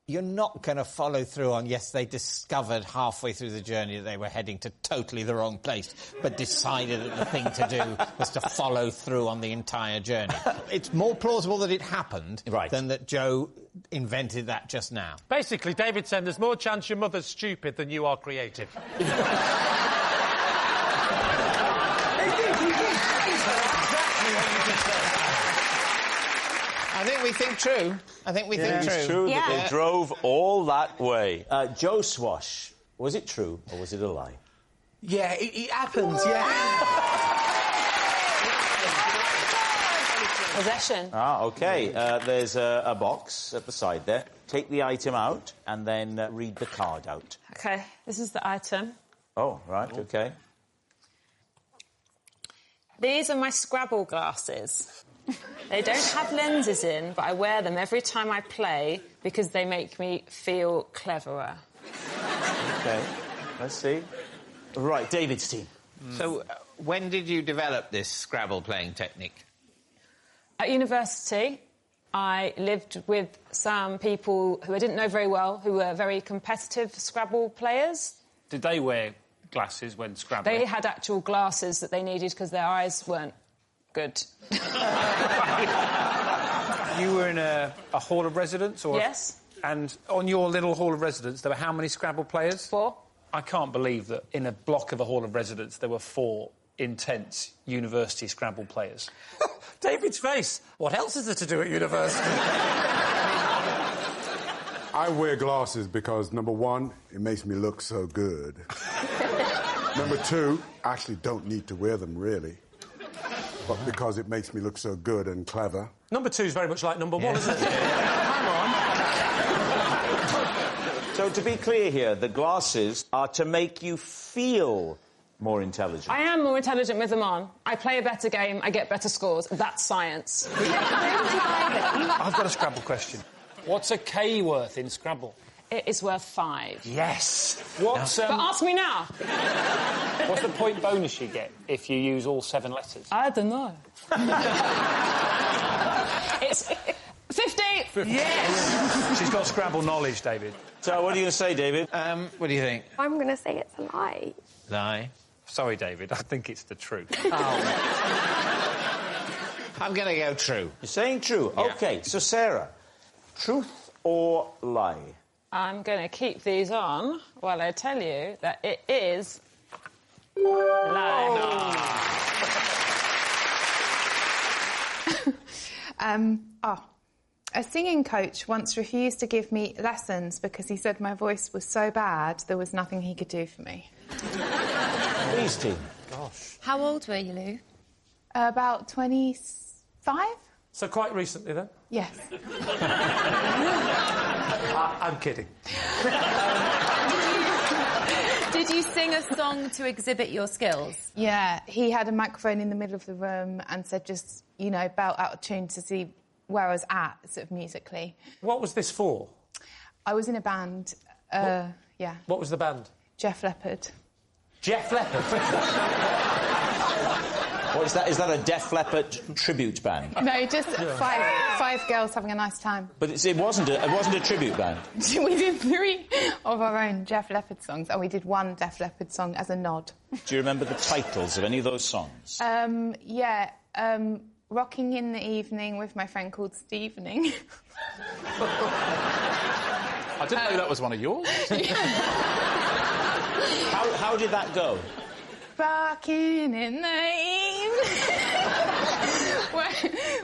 you're not going to follow through on, yes, they discovered halfway through the journey that they were heading to totally the wrong place, but decided that the thing to do was to follow through on the entire journey. It's more plausible that it happened than that Joe invented that just now. Basically, David said there's more chance your mother's stupid than you are creative. I think we think true. It's true that they drove all that way. Joe Swash, was it true or was it a lie? Yeah, it happens, yeah. Possession. Ah, OK. There's a box at the side there. Take the item out and then read the card out. OK, this is the item. Oh, right, OK. These are my Scrabble glasses. They don't have lenses in, but I wear them every time I play because they make me feel cleverer. OK, let's see. Right, David's team. So, when did you develop this Scrabble playing technique? At university, I lived with some people who I didn't know very well, who were very competitive Scrabble players. Did they wear glasses when Scrabbling? They had actual glasses that they needed because their eyes weren't good. You were in a hall of residence? Or Yes. And on your little hall of residence, there were how many Scrabble players? 4. I can't believe that in a block of a hall of residence there were 4 intense university Scrabble players. David's face. What else is there to do at university? I wear glasses because, number one, it makes me look so good. Number 2, I actually don't need to wear them, really. But because it makes me look so good and clever. Number 2 is very much like number 1, isn't it? Hang on. So, to be clear here, the glasses are to make you feel more intelligent. I am more intelligent with them on. I play a better game, I get better scores. That's science. I've got a Scrabble question. What's a K worth in Scrabble? It is worth 5. Yes. What's, But ask me now. What's the point bonus you get if you use all 7 letters? I don't know. It's 50. Yes! She's got Scrabble knowledge, David. So, what are you going to say, David? What do you think? I'm going to say it's a lie. Lie? Sorry, David, I think it's the truth. I'm going to go true. You're saying true? Yeah. OK, so, Sarah, truth or lie? I'm going to keep these on while I tell you that it is... lie. A singing coach once refused to give me lessons because he said my voice was so bad there was nothing he could do for me. Please, team. Gosh. How old were you, Lou? About 25? So quite recently, then? Yes. I'm kidding. Did you sing a song to exhibit your skills? Yeah, he had a microphone in the middle of the room and said just, you know, belt out a tune to see where I was at, sort of musically. What was this for? I was in a band, yeah. What was the band? Jeff Leppard. Jeff Leppard? What is that? Is that a Def Leppard tribute band? No, just five girls having a nice time. But it wasn't a tribute band. We did 3 of our own Jeff Leppard songs, and we did 1 Def Leppard song as a nod. Do you remember the titles of any of those songs? Yeah, Rocking in the Evening with my friend called Stevening. I didn't know that was one of yours. How did that go? Rocking in the evening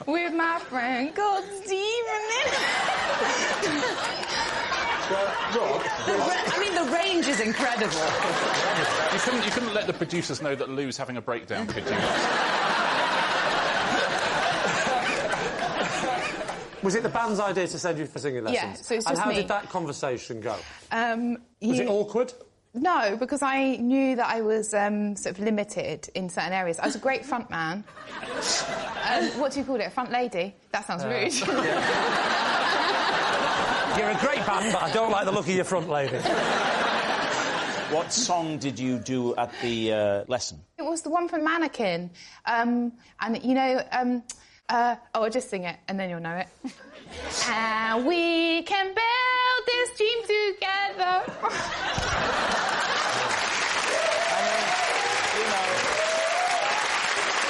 with my friend called Stevening. Rob, I mean, the range is incredible. You couldn't let the producers know that Lou's having a breakdown, could you? Was it the band's idea to send you for singing lessons? Yeah, so it's just And how me. did that conversation go? Was You- it awkward? No, because I knew that I was sort of limited in certain areas. I was a great front man. What do you call it? A front lady? That sounds rude. You're a great band, but I don't like the look of your front lady. What song did you do at the lesson? It was the one from Mannequin. And, you know... I'll just sing it, and then you'll know it. And we can build this dream together.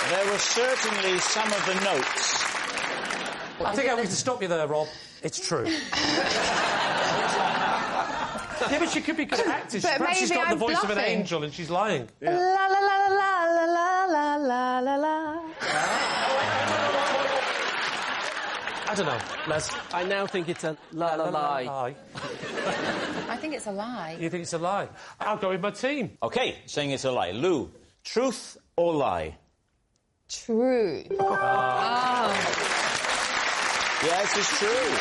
There were certainly some of the notes. I think I need to stop you there, Rob. It's true. Yeah, but she could be good at acting. But Perhaps she's maybe got the I'm voice of an bluffing. angel and she's lying. La la la la la la la la la la. I don't know, Les. I now think it's a la la lie. I think think it's a lie. You think it's a lie? I'll go with my team. OK, saying it's a lie. Lou, truth or lie? True. Yes, it's true.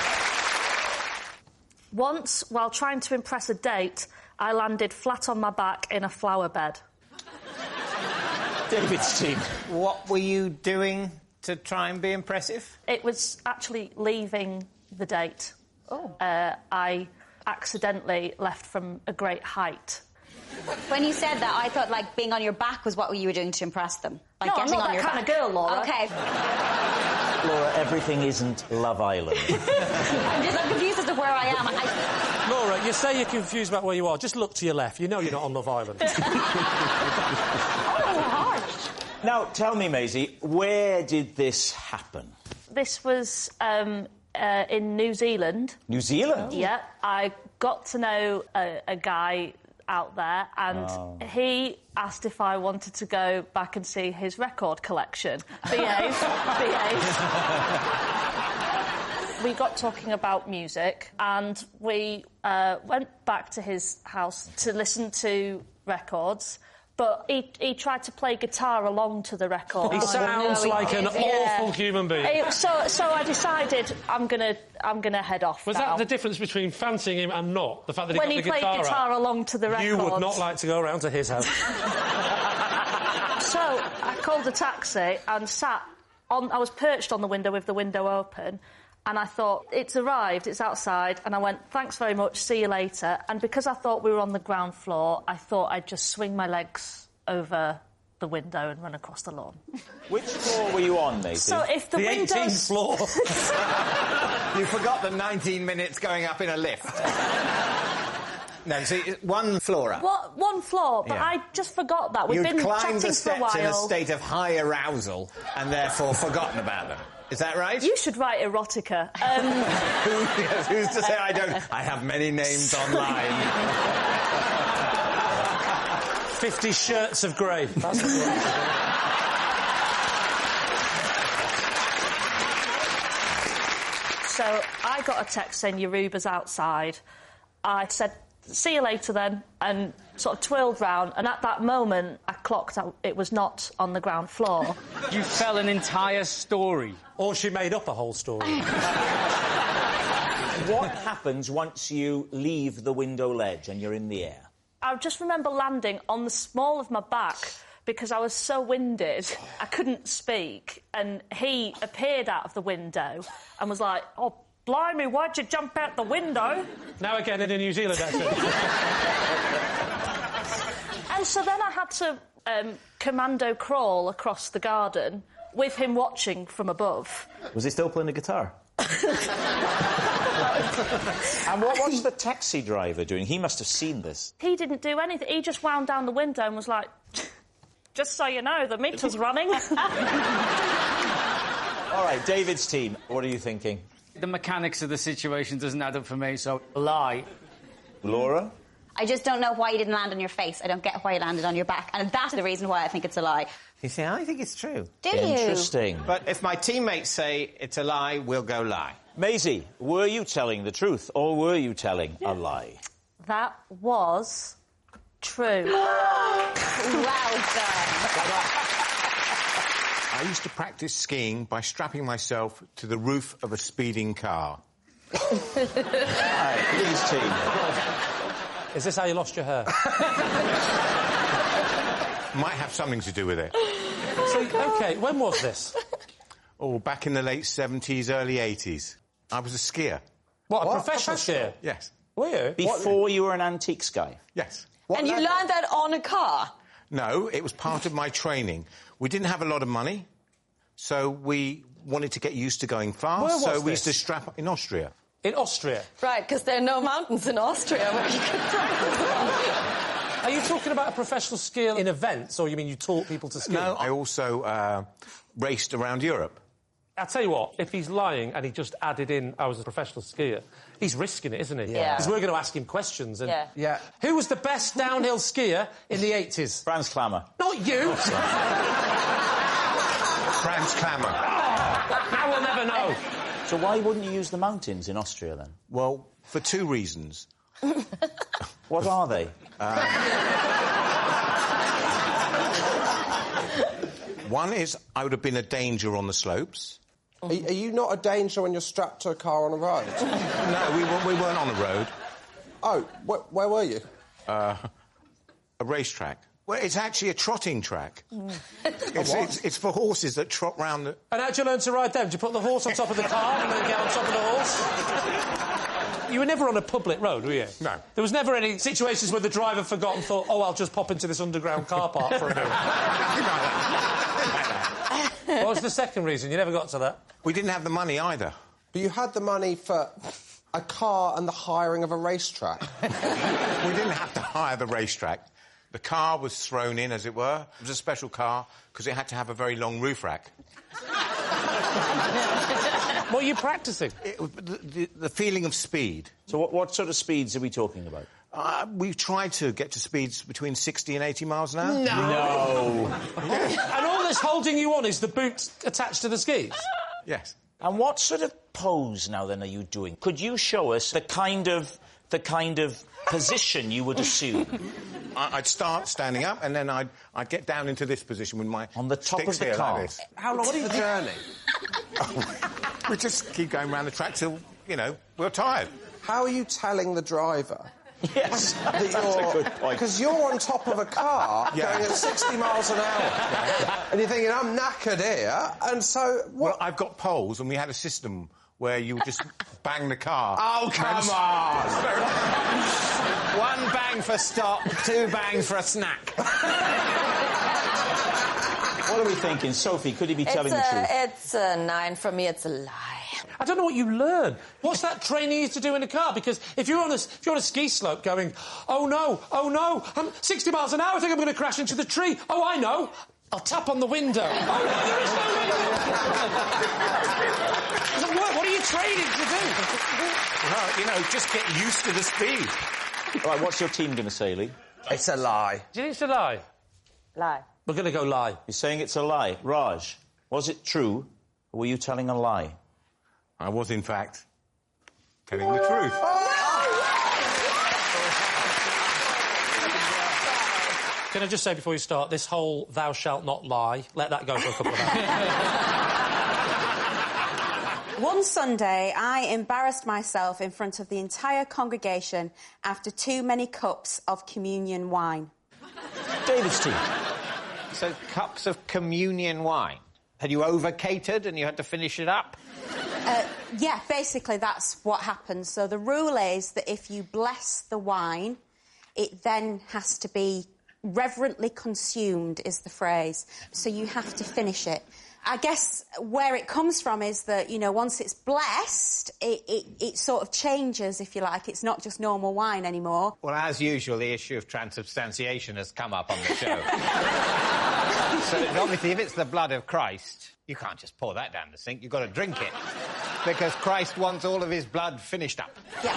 Once, while trying to impress a date, I landed flat on my back in a flower bed. David's team. What were you doing to try and be impressive? It was actually leaving the date. Oh. I accidentally left from a great height. When you said that, I thought, like, being on your back was what you were doing to impress them. Like, No, I'm getting not on that your kind back. of girl, Laura. OK. Laura, everything isn't Love Island. I'm confused as to where I am. Laura, you say you're confused about where you are. Just look to your left. You know you're not on Love Island. Now, tell me, Maisie, where did this happen? This was in New Zealand. New Zealand? Yeah. I got to know a guy out there, and he asked if I wanted to go back and see his record collection. Behave. We got talking about music, and we went back to his house to listen to records. But he tried to play guitar along to the record. He sounds like an awful human being. So I decided I'm gonna head off. Was now. that the difference between fancying him and not? The fact that he When got he the played guitar along to the record. You would not like to go around to his house. So I called a taxi and sat on. I was perched on the window with the window open. And I thought, it's arrived, it's outside, and I went, thanks very much, see you later. And because I thought we were on the ground floor, I thought I'd just swing my legs over the window and run across the lawn. Which floor were you on, Maisie? So if the windows... 18th floor. You forgot the 19 minutes going up in a lift. No, see, one floor up. What? One floor, but Yeah. I just forgot that. We've been climbed the chatting for a steps while. in a state of high arousal and therefore forgotten about them. Is that right? You should write erotica. Who's to say I don't? I have many names online. 50 Shirts of Grey. That's what you want to do. So I got a text saying your Uber's outside. I said, see you later then, and sort of twirled round, and at that moment I clocked out it was not on the ground floor. You fell an entire story. Or she made up a whole story. What happens once you leave the window ledge and you're in the air? I just remember landing on the small of my back because I was so winded I couldn't speak, and he appeared out of the window and was like, oh, blimey, why'd you jump out the window? Now again in a New Zealand accent. And so then I had to commando crawl across the garden with him watching from above. Was he still playing the guitar? And what was the taxi driver doing? He must have seen this. He didn't do anything. He just wound down the window and was like, just so you know, the meter's running. All right, David's team, what are you thinking? The mechanics of the situation doesn't add up for me, so lie. Laura? I just don't know why you didn't land on your face. I don't get why you landed on your back. And that's the reason why I think it's a lie. You see, I think it's true. Do you? Interesting. But if my teammates say it's a lie, we'll go lie. Maisie, were you telling the truth or were you telling a lie? That was true. Well done. I used to practice skiing by strapping myself to the roof of a speeding car. Right, please, team. Is this how you lost your hair? Might have something to do with it. So, OK, when was this? Oh, back in the late 70s, early 80s. I was a skier. What, a professional skier? Yes. Were you? Before you were an antiques guy? Yes. And you learned that on a car? No, it was part of my training. We didn't have a lot of money, so we wanted to get used to going fast. Where was so we this? used to strap in Austria. In Austria? Right, because there are no mountains in Austria where you could practice. Are you talking about a professional skier in events, or you mean you taught people to ski? No, I also raced around Europe. I'll tell you what, if he's lying and he just added in, I was a professional skier, he's risking it, isn't he? Yeah. Because we're going to ask him questions. And... Yeah. Who was the best downhill skier in the 80s? Franz Klammer. Not you! Franz Klammer. I will never know. So why wouldn't you use the mountains in Austria, then? Well, for two reasons. What are they? One is I would have been a danger on the slopes. Are you not a danger when you're strapped to a car on a road? No, we weren't on the road. Oh, where were you? A racetrack. Well, it's actually a trotting track. It's for horses that trot round the... And how'd you learn to ride them? Did you put the horse on top of the car and then get on top of the horse? You were never on a public road, were you? No. There was never any situations where the driver forgot and thought, oh, I'll just pop into this underground car park for a bit. What was the second reason? You never got to that. We didn't have the money either. But you had the money for a car and the hiring of a racetrack. We didn't have to hire the racetrack. The car was thrown in, as it were. It was a special car because it had to have a very long roof rack. What are you practising? The feeling of speed. So what sort of speeds are we talking about? We tried to get to speeds between 60 and 80 miles an hour. No. And all that's holding you on is the boot attached to the skis? Yes. And what sort of pose, now, then, are you doing? Could you show us the kind of position you would assume? I'd start standing up, and then I'd get down into this position with my... On the top of the here car? like this. How long is the journey? We just keep going around the track till, we're tired. How are you telling the driver? Yes, that's a good point. Because you're on top of a car going at 60 miles an hour. And you're thinking, I'm knackered here, and so... Well, I've got poles, and we had a system where you would just bang the car. Oh, come on! One bang for stop, two bangs for a snack. What are we thinking? Sophie, could he be telling the truth? It's a 9 from me. It's a lie. I don't know what you learn. What's that training you to do in a car? Because if you're on a ski slope going, oh no, I'm 60 miles an hour, I think I'm going to crash into the tree. Oh, I know. I'll tap on the window. Oh, no, there is no window. What are you training to do? Well, just get used to the speed. All right, what's your team going to say, Lee? It's a lie. Do you think it's a lie? Lie. We're going to go lie. You're saying it's a lie. Raj, was it true, or were you telling a lie? I was, in fact, telling the truth. Can I just say before you start, this whole thou shalt not lie, let that go for a couple of hours. One Sunday, I embarrassed myself in front of the entire congregation after too many cups of communion wine. David's team. So, cups of communion wine. Had you overcatered and you had to finish it up? Yeah, basically that's what happens. So the rule is that if you bless the wine, it then has to be reverently consumed, is the phrase. So you have to finish it. I guess where it comes from is that, once it's blessed, it sort of changes, if you like. It's not just normal wine anymore. Well, as usual, the issue of transubstantiation has come up on the show. So, obviously, if it's the blood of Christ, you can't just pour that down the sink. You've got to drink it. Because Christ wants all of his blood finished up. Yeah.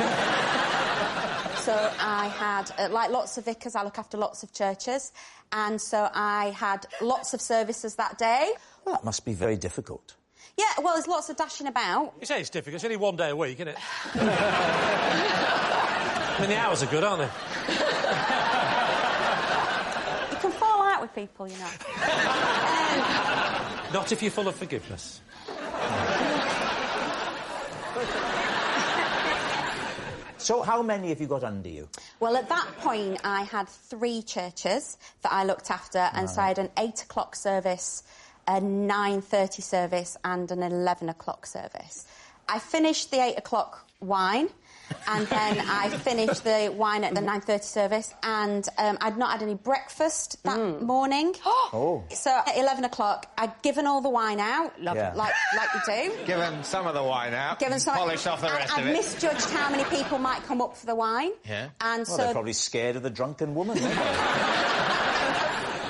So I had, like lots of vicars, I look after lots of churches, and so I had lots of services that day. Well, that must be very difficult. Yeah, well, there's lots of dashing about. You say it's difficult. It's only one day a week, isn't it? I mean, the hours are good, aren't they? You can fall out with people, Not if you're full of forgiveness. So how many have you got under you? Well, at that point, I had 3 churches that I looked after, and so I had an 8 o'clock service, a 9:30 service and an 11 o'clock service. I finished the 8 o'clock wine, and then I finished the wine at the 9:30 service, and I'd not had any breakfast that morning. Oh. So at 11 o'clock, I'd given all the wine out, like you do. Given some of the wine out, polish off the rest of it. I'd misjudged how many people might come up for the wine. Yeah. And well, so they're probably scared of the drunken woman, aren't they?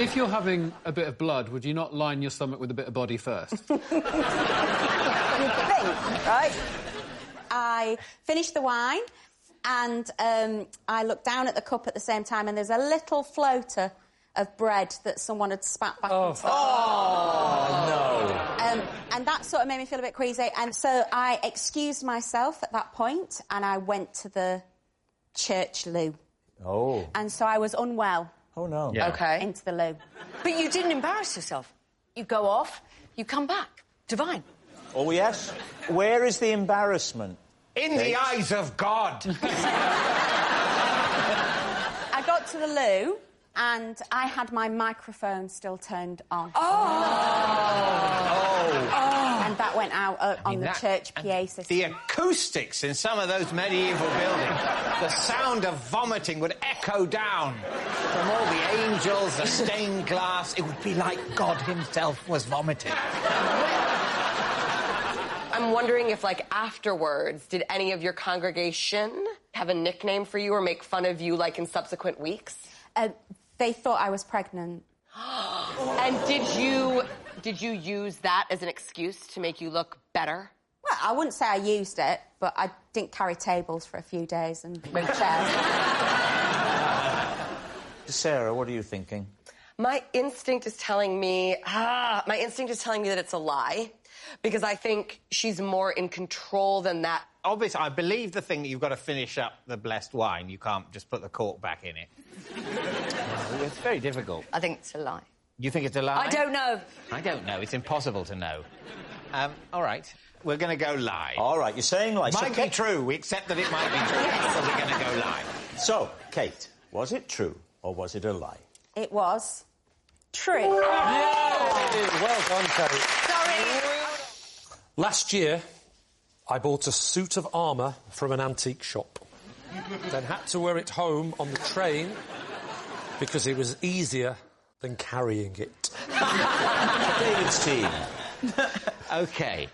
If you're having a bit of blood, would you not line your stomach with a bit of body first? You'd think, right? I finished the wine, and I looked down at the cup at the same time, and there's a little floater of bread that someone had spat back into. Oh, no. And that sort of made me feel a bit queasy, and so I excused myself at that point, and I went to the church loo. Oh. And so I was unwell. Oh, no. Yeah. OK. Into the loo. But you didn't embarrass yourself. You go off, you come back. Divine. Oh, yes? Where is the embarrassment? In the eyes of God. I got to the loo and I had my microphone still turned on. And that went out on the church PA system. The acoustics in some of those medieval buildings, the sound of vomiting would echo down from all the angels, the stained glass. It would be like God himself was vomiting. I'm wondering if, like, afterwards, did any of your congregation have a nickname for you or make fun of you, like, in subsequent weeks? They thought I was pregnant. And did you use that as an excuse to make you look better? Well, I wouldn't say I used it, but I didn't carry tables for a few days and move chairs. Sarah, what are you thinking? My instinct is telling me that it's a lie, because I think she's more in control than that. Obviously, I believe the thing that you've got to finish up the blessed wine. You can't just put the cork back in it. It's very difficult. I think it's a lie. You think it's a lie? I don't know. I don't know. It's impossible to know. All right. We're going to go lie. All right, you're saying lie. Might be true. We accept that it might be true. So we're going to go lie. So, Kate, was it true or was it a lie? It was true. Well done, Kate. Sorry. Last year, I bought a suit of armour from an antique shop. Then had to wear it home on the train because it was easier than carrying it. David's team. OK.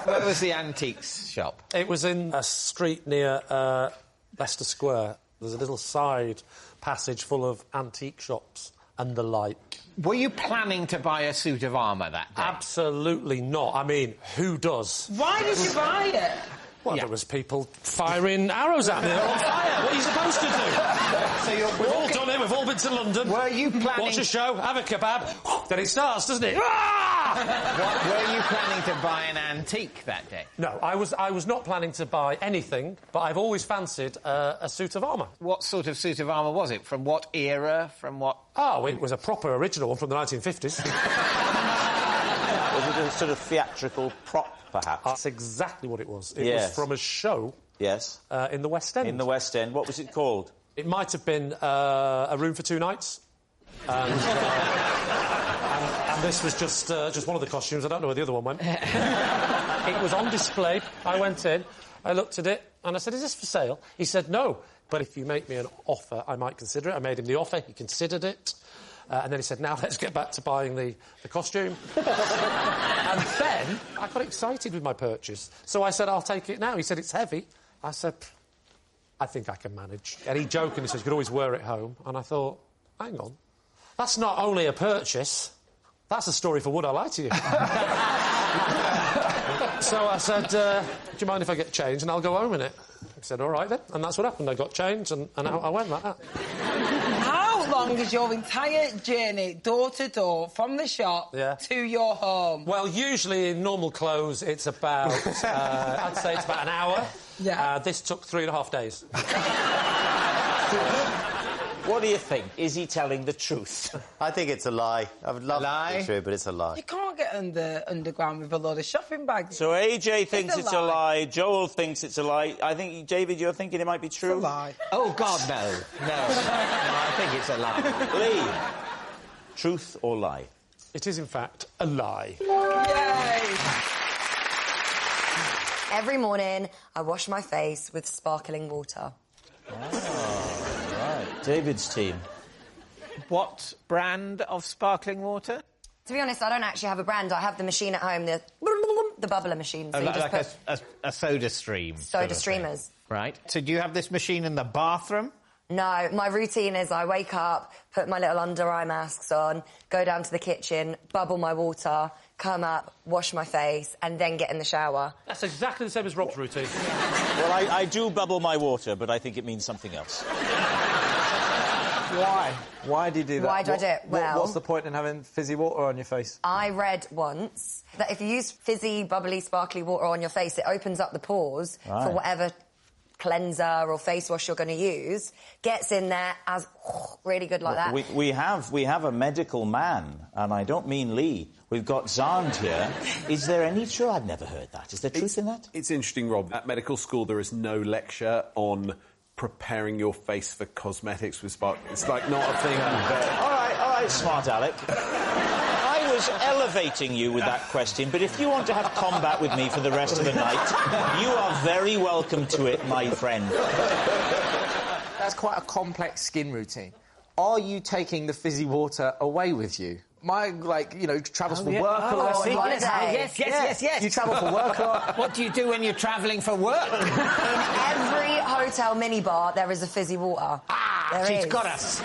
Where was the antiques shop? It was in a street near Leicester Square. There's a little side passage full of antique shops and the like. Were you planning to buy a suit of armour that day? Absolutely not. I mean, who does? Why did you buy it? Well, there was people firing arrows at me. They're on fire. What are you supposed to do? So we've all done it. We've all been to London. Were you planning... Watch a show, have a kebab, then it starts, doesn't it? Were you planning to buy an antique that day? No, I was not planning to buy anything, but I've always fancied a suit of armour. What sort of suit of armour was it? From what era? From what... Oh, it was a proper original one from the 1950s. Was it a sort of theatrical prop, perhaps? That's exactly what it was. It was from a show... Yes. In the West End. In the West End. What was it called? It might have been A Room for Two Nights. And this was just one of the costumes. I don't know where the other one went. It was on display. I went in, I looked at it, and I said, "Is this for sale?" He said, "No, but if you make me an offer, I might consider it." I made him the offer, he considered it. And then he said, "Now let's get back to buying the costume." And then I got excited with my purchase. So I said, "I'll take it now." He said, "It's heavy." I said, "I think I can manage." And he jokingly said, "You could always wear it home." And I thought, hang on. That's not only a purchase, that's a story for Would I Lie to You? So I said, "Do you mind if I get change and I'll go home in it?" He said, "All right then." And that's what happened. I got change and out I went like that. How long is your entire journey, door to door, from the shop to your home? Well, usually in normal clothes, it's about, I'd say it's about an hour. Yeah. This took 3.5 days. What do you think? Is he telling the truth? I think it's a lie. I would love it to be true, but it's a lie. You can't get underground with a load of shopping bags. So AJ thinks it's a lie. Joel thinks it's a lie. I think, David, you're thinking it might be true? It's a lie. Oh, God, no. No, I think it's a lie. Lee, truth or lie? It is, in fact, a lie. Yay! Every morning, I wash my face with sparkling water. David's team. What brand of sparkling water? To be honest, I don't actually have a brand. I have the machine at home, the bubbler machine. So Oh, you just like put a soda stream. soda streamers. Right. So do you have this machine in the bathroom? No, my routine is I wake up, put my little under-eye masks on, go down to the kitchen, bubble my water, come up, wash my face, and then get in the shower. That's exactly the same as Rob's routine. Well, I do bubble my water, but I think it means something else. Why? Why do you do that? Why do I do it? Well... What's the point in having fizzy water on your face? I read once that if you use fizzy, bubbly, sparkly water on your face, it opens up the pores for whatever cleanser or face wash you're going to use, gets in there as really good like that. We have a medical man, and I don't mean Lee. We've got Zand here. Is there any truth? I've never heard that. Is there truth in that? It's interesting, Rob. At medical school, there is no lecture on preparing your face for cosmetics with spark. It's like not a thing. All right, smart Alec. I was elevating you with that question, but if you want to have combat with me for the rest of the night, you are very welcome to it, my friend. That's quite a complex skin routine. Are you taking the fizzy water away with you? My, travels for work a lot. Yes. You travel for work a lot. What do you do when you're travelling for work? In every hotel minibar, there is a fizzy water. She's got us.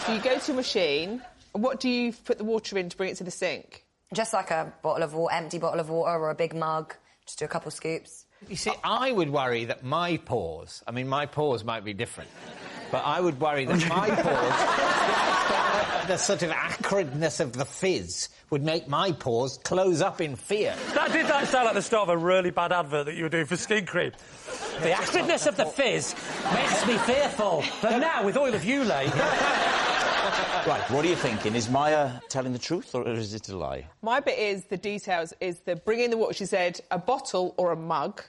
So you go to a machine. What do you put the water in to bring it to the sink? Just like a bottle of water, empty bottle of water or a big mug. Just do a couple scoops. You see, I would worry that my pores might be different, but I would worry that my pores, the sort of acridness of the fizz, would make my pores close up in fear. That did sound like the start of a really bad advert that you were doing for skin cream. The acridness of the fizz makes me fearful, but now with oil of Ulay... Right, what are you thinking? Is Maya telling the truth, or is it a lie? My bit is the details, is the bring in the water. She said a bottle or a mug.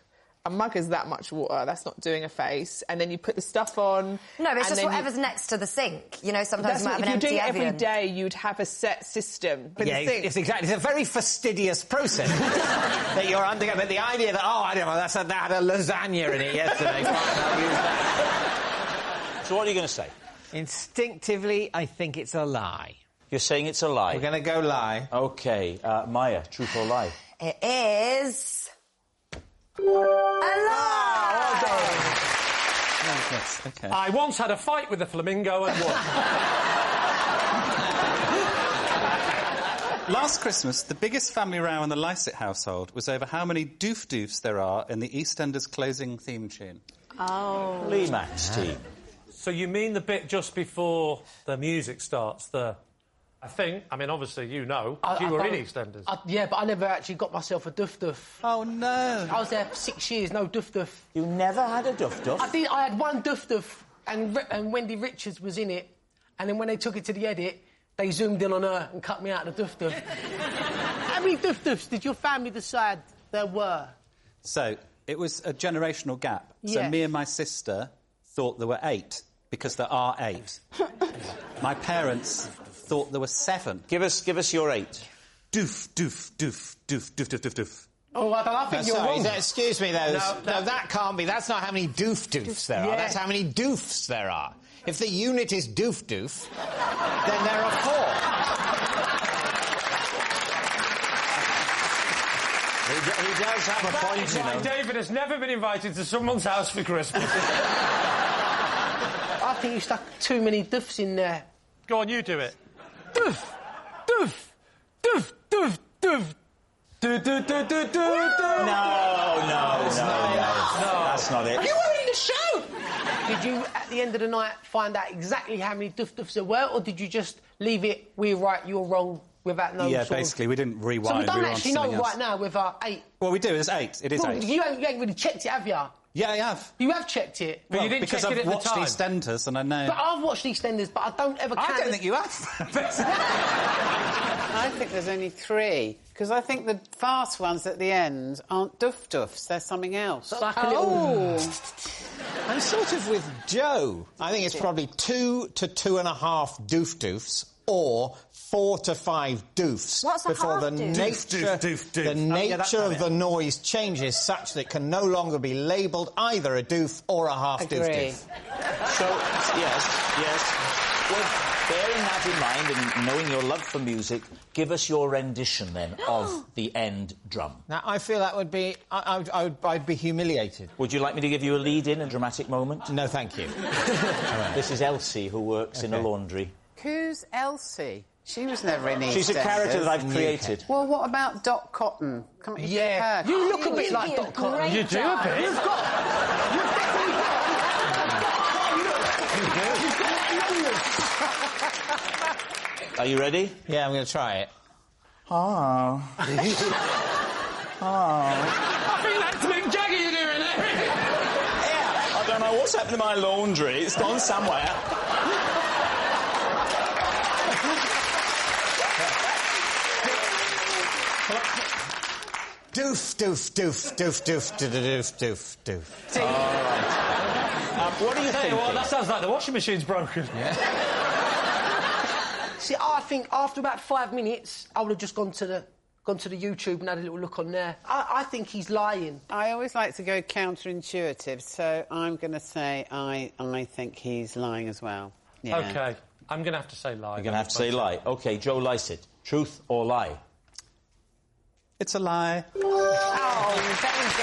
A mug is that much water. That's not doing a face. And then you put the stuff on... No, but it's just whatever's next to the sink. You know, sometimes you might have an empty If you're doing it Evian. every day, you'd have a set system. But It's exactly... It's a very fastidious process that you're undergoing. But the idea that, I don't know, that had a lasagna in it yesterday. Fine, I'll use that. So what are you going to say? Instinctively, I think it's a lie. You're saying it's a lie? We're going to go lie. OK. Maya, truth or lie? It is... a lie! Yes, OK. I once had a fight with a flamingo and won. Last Christmas, the biggest family row in the Lycett household was over how many doof-doofs there are in the EastEnders closing theme tune. Oh. Lee Mack's team. So you mean the bit just before the music starts, obviously you know, you were in EastEnders. Yeah, but I never actually got myself a duff-duff. Oh, no. I was there for 6 years, no duff-duff. You never had a duff-duff? I had one duff-duff, and Wendy Richards was in it, and then when they took it to the edit, they zoomed in on her and cut me out of the duff-duff. How many duff-duffs did your family decide there were? So, it was a generational gap. Yeah. So me and my sister thought there were 8, because there are 8. My parents thought there were 7. Give us your 8. Doof, doof, doof, doof, doof, doof, doof, doof. Oh, I think you're wrong. Excuse me, though. No, that can't be. That's not how many doof-doofs there are. That's how many doofs there are. If the unit is doof-doof, then there are 4. He does have a point, you know. David has never been invited to someone's house for Christmas. I think you stuck too many duffs in there. Go on, you do it. Doof, doof, doof, doof, doof. No. That's not it. You were in the show! Did you, at the end of the night, find out exactly how many duff-duffs there were, or did you just leave it, we're right, you're wrong, without no Yeah, basically, we didn't rewind. So we don't were on actually know something else. right now with our 8. Well, we do. It's 8. It is 8. You ain't really checked it, have you? Yeah, I have. You have checked it? But you didn't check it at the time. Because I've watched EastEnders and I know... But I've watched EastEnders, but I don't ever... I don't think you have. I think there's only 3, because I think the fast ones at the end aren't duff-duffs, they're something else. Like a little... I'm sort of with Joe. I think it's probably 2 to 2.5 doof-doofs, or 4 to 5 doofs. What's a before half the doof? nature, the nature of the noise changes such that it can no longer be labelled either a doof or a half doof-doof. So, yes. Well, bearing that in mind and knowing your love for music, give us your rendition, then, of the end drum. Now, I feel that would be... I'd be humiliated. Would you like me to give you a lead-in, a dramatic moment? No, thank you. This is Elsie, who works in a laundry. Who's Elsie? She was never in EastEnders. She's a character that I've created. Well, what about Dot Cotton? Can't you get her? You look a bit like Dot Cotton. You do a bit. You've definitely got... Are you ready? Yeah, I'm going to try it. Oh. I think that's Mick Jagger you're doing it. know what's happened to my laundry. It's gone somewhere. Doof, doof, doof, doof, doof, doof, doof, doof. All right. What do you think? Well, that sounds like the washing machine's broken. Yeah. See, I think after about 5 minutes, I would have just gone to the YouTube and had a little look on there. I think he's lying. I always like to go counterintuitive, so I'm going to say I think he's lying as well. Yeah. OK, I'm going to have to say lie. You're going to have to say lie. OK, Joe Lycett, truth or lie? It's a lie. Oh, that was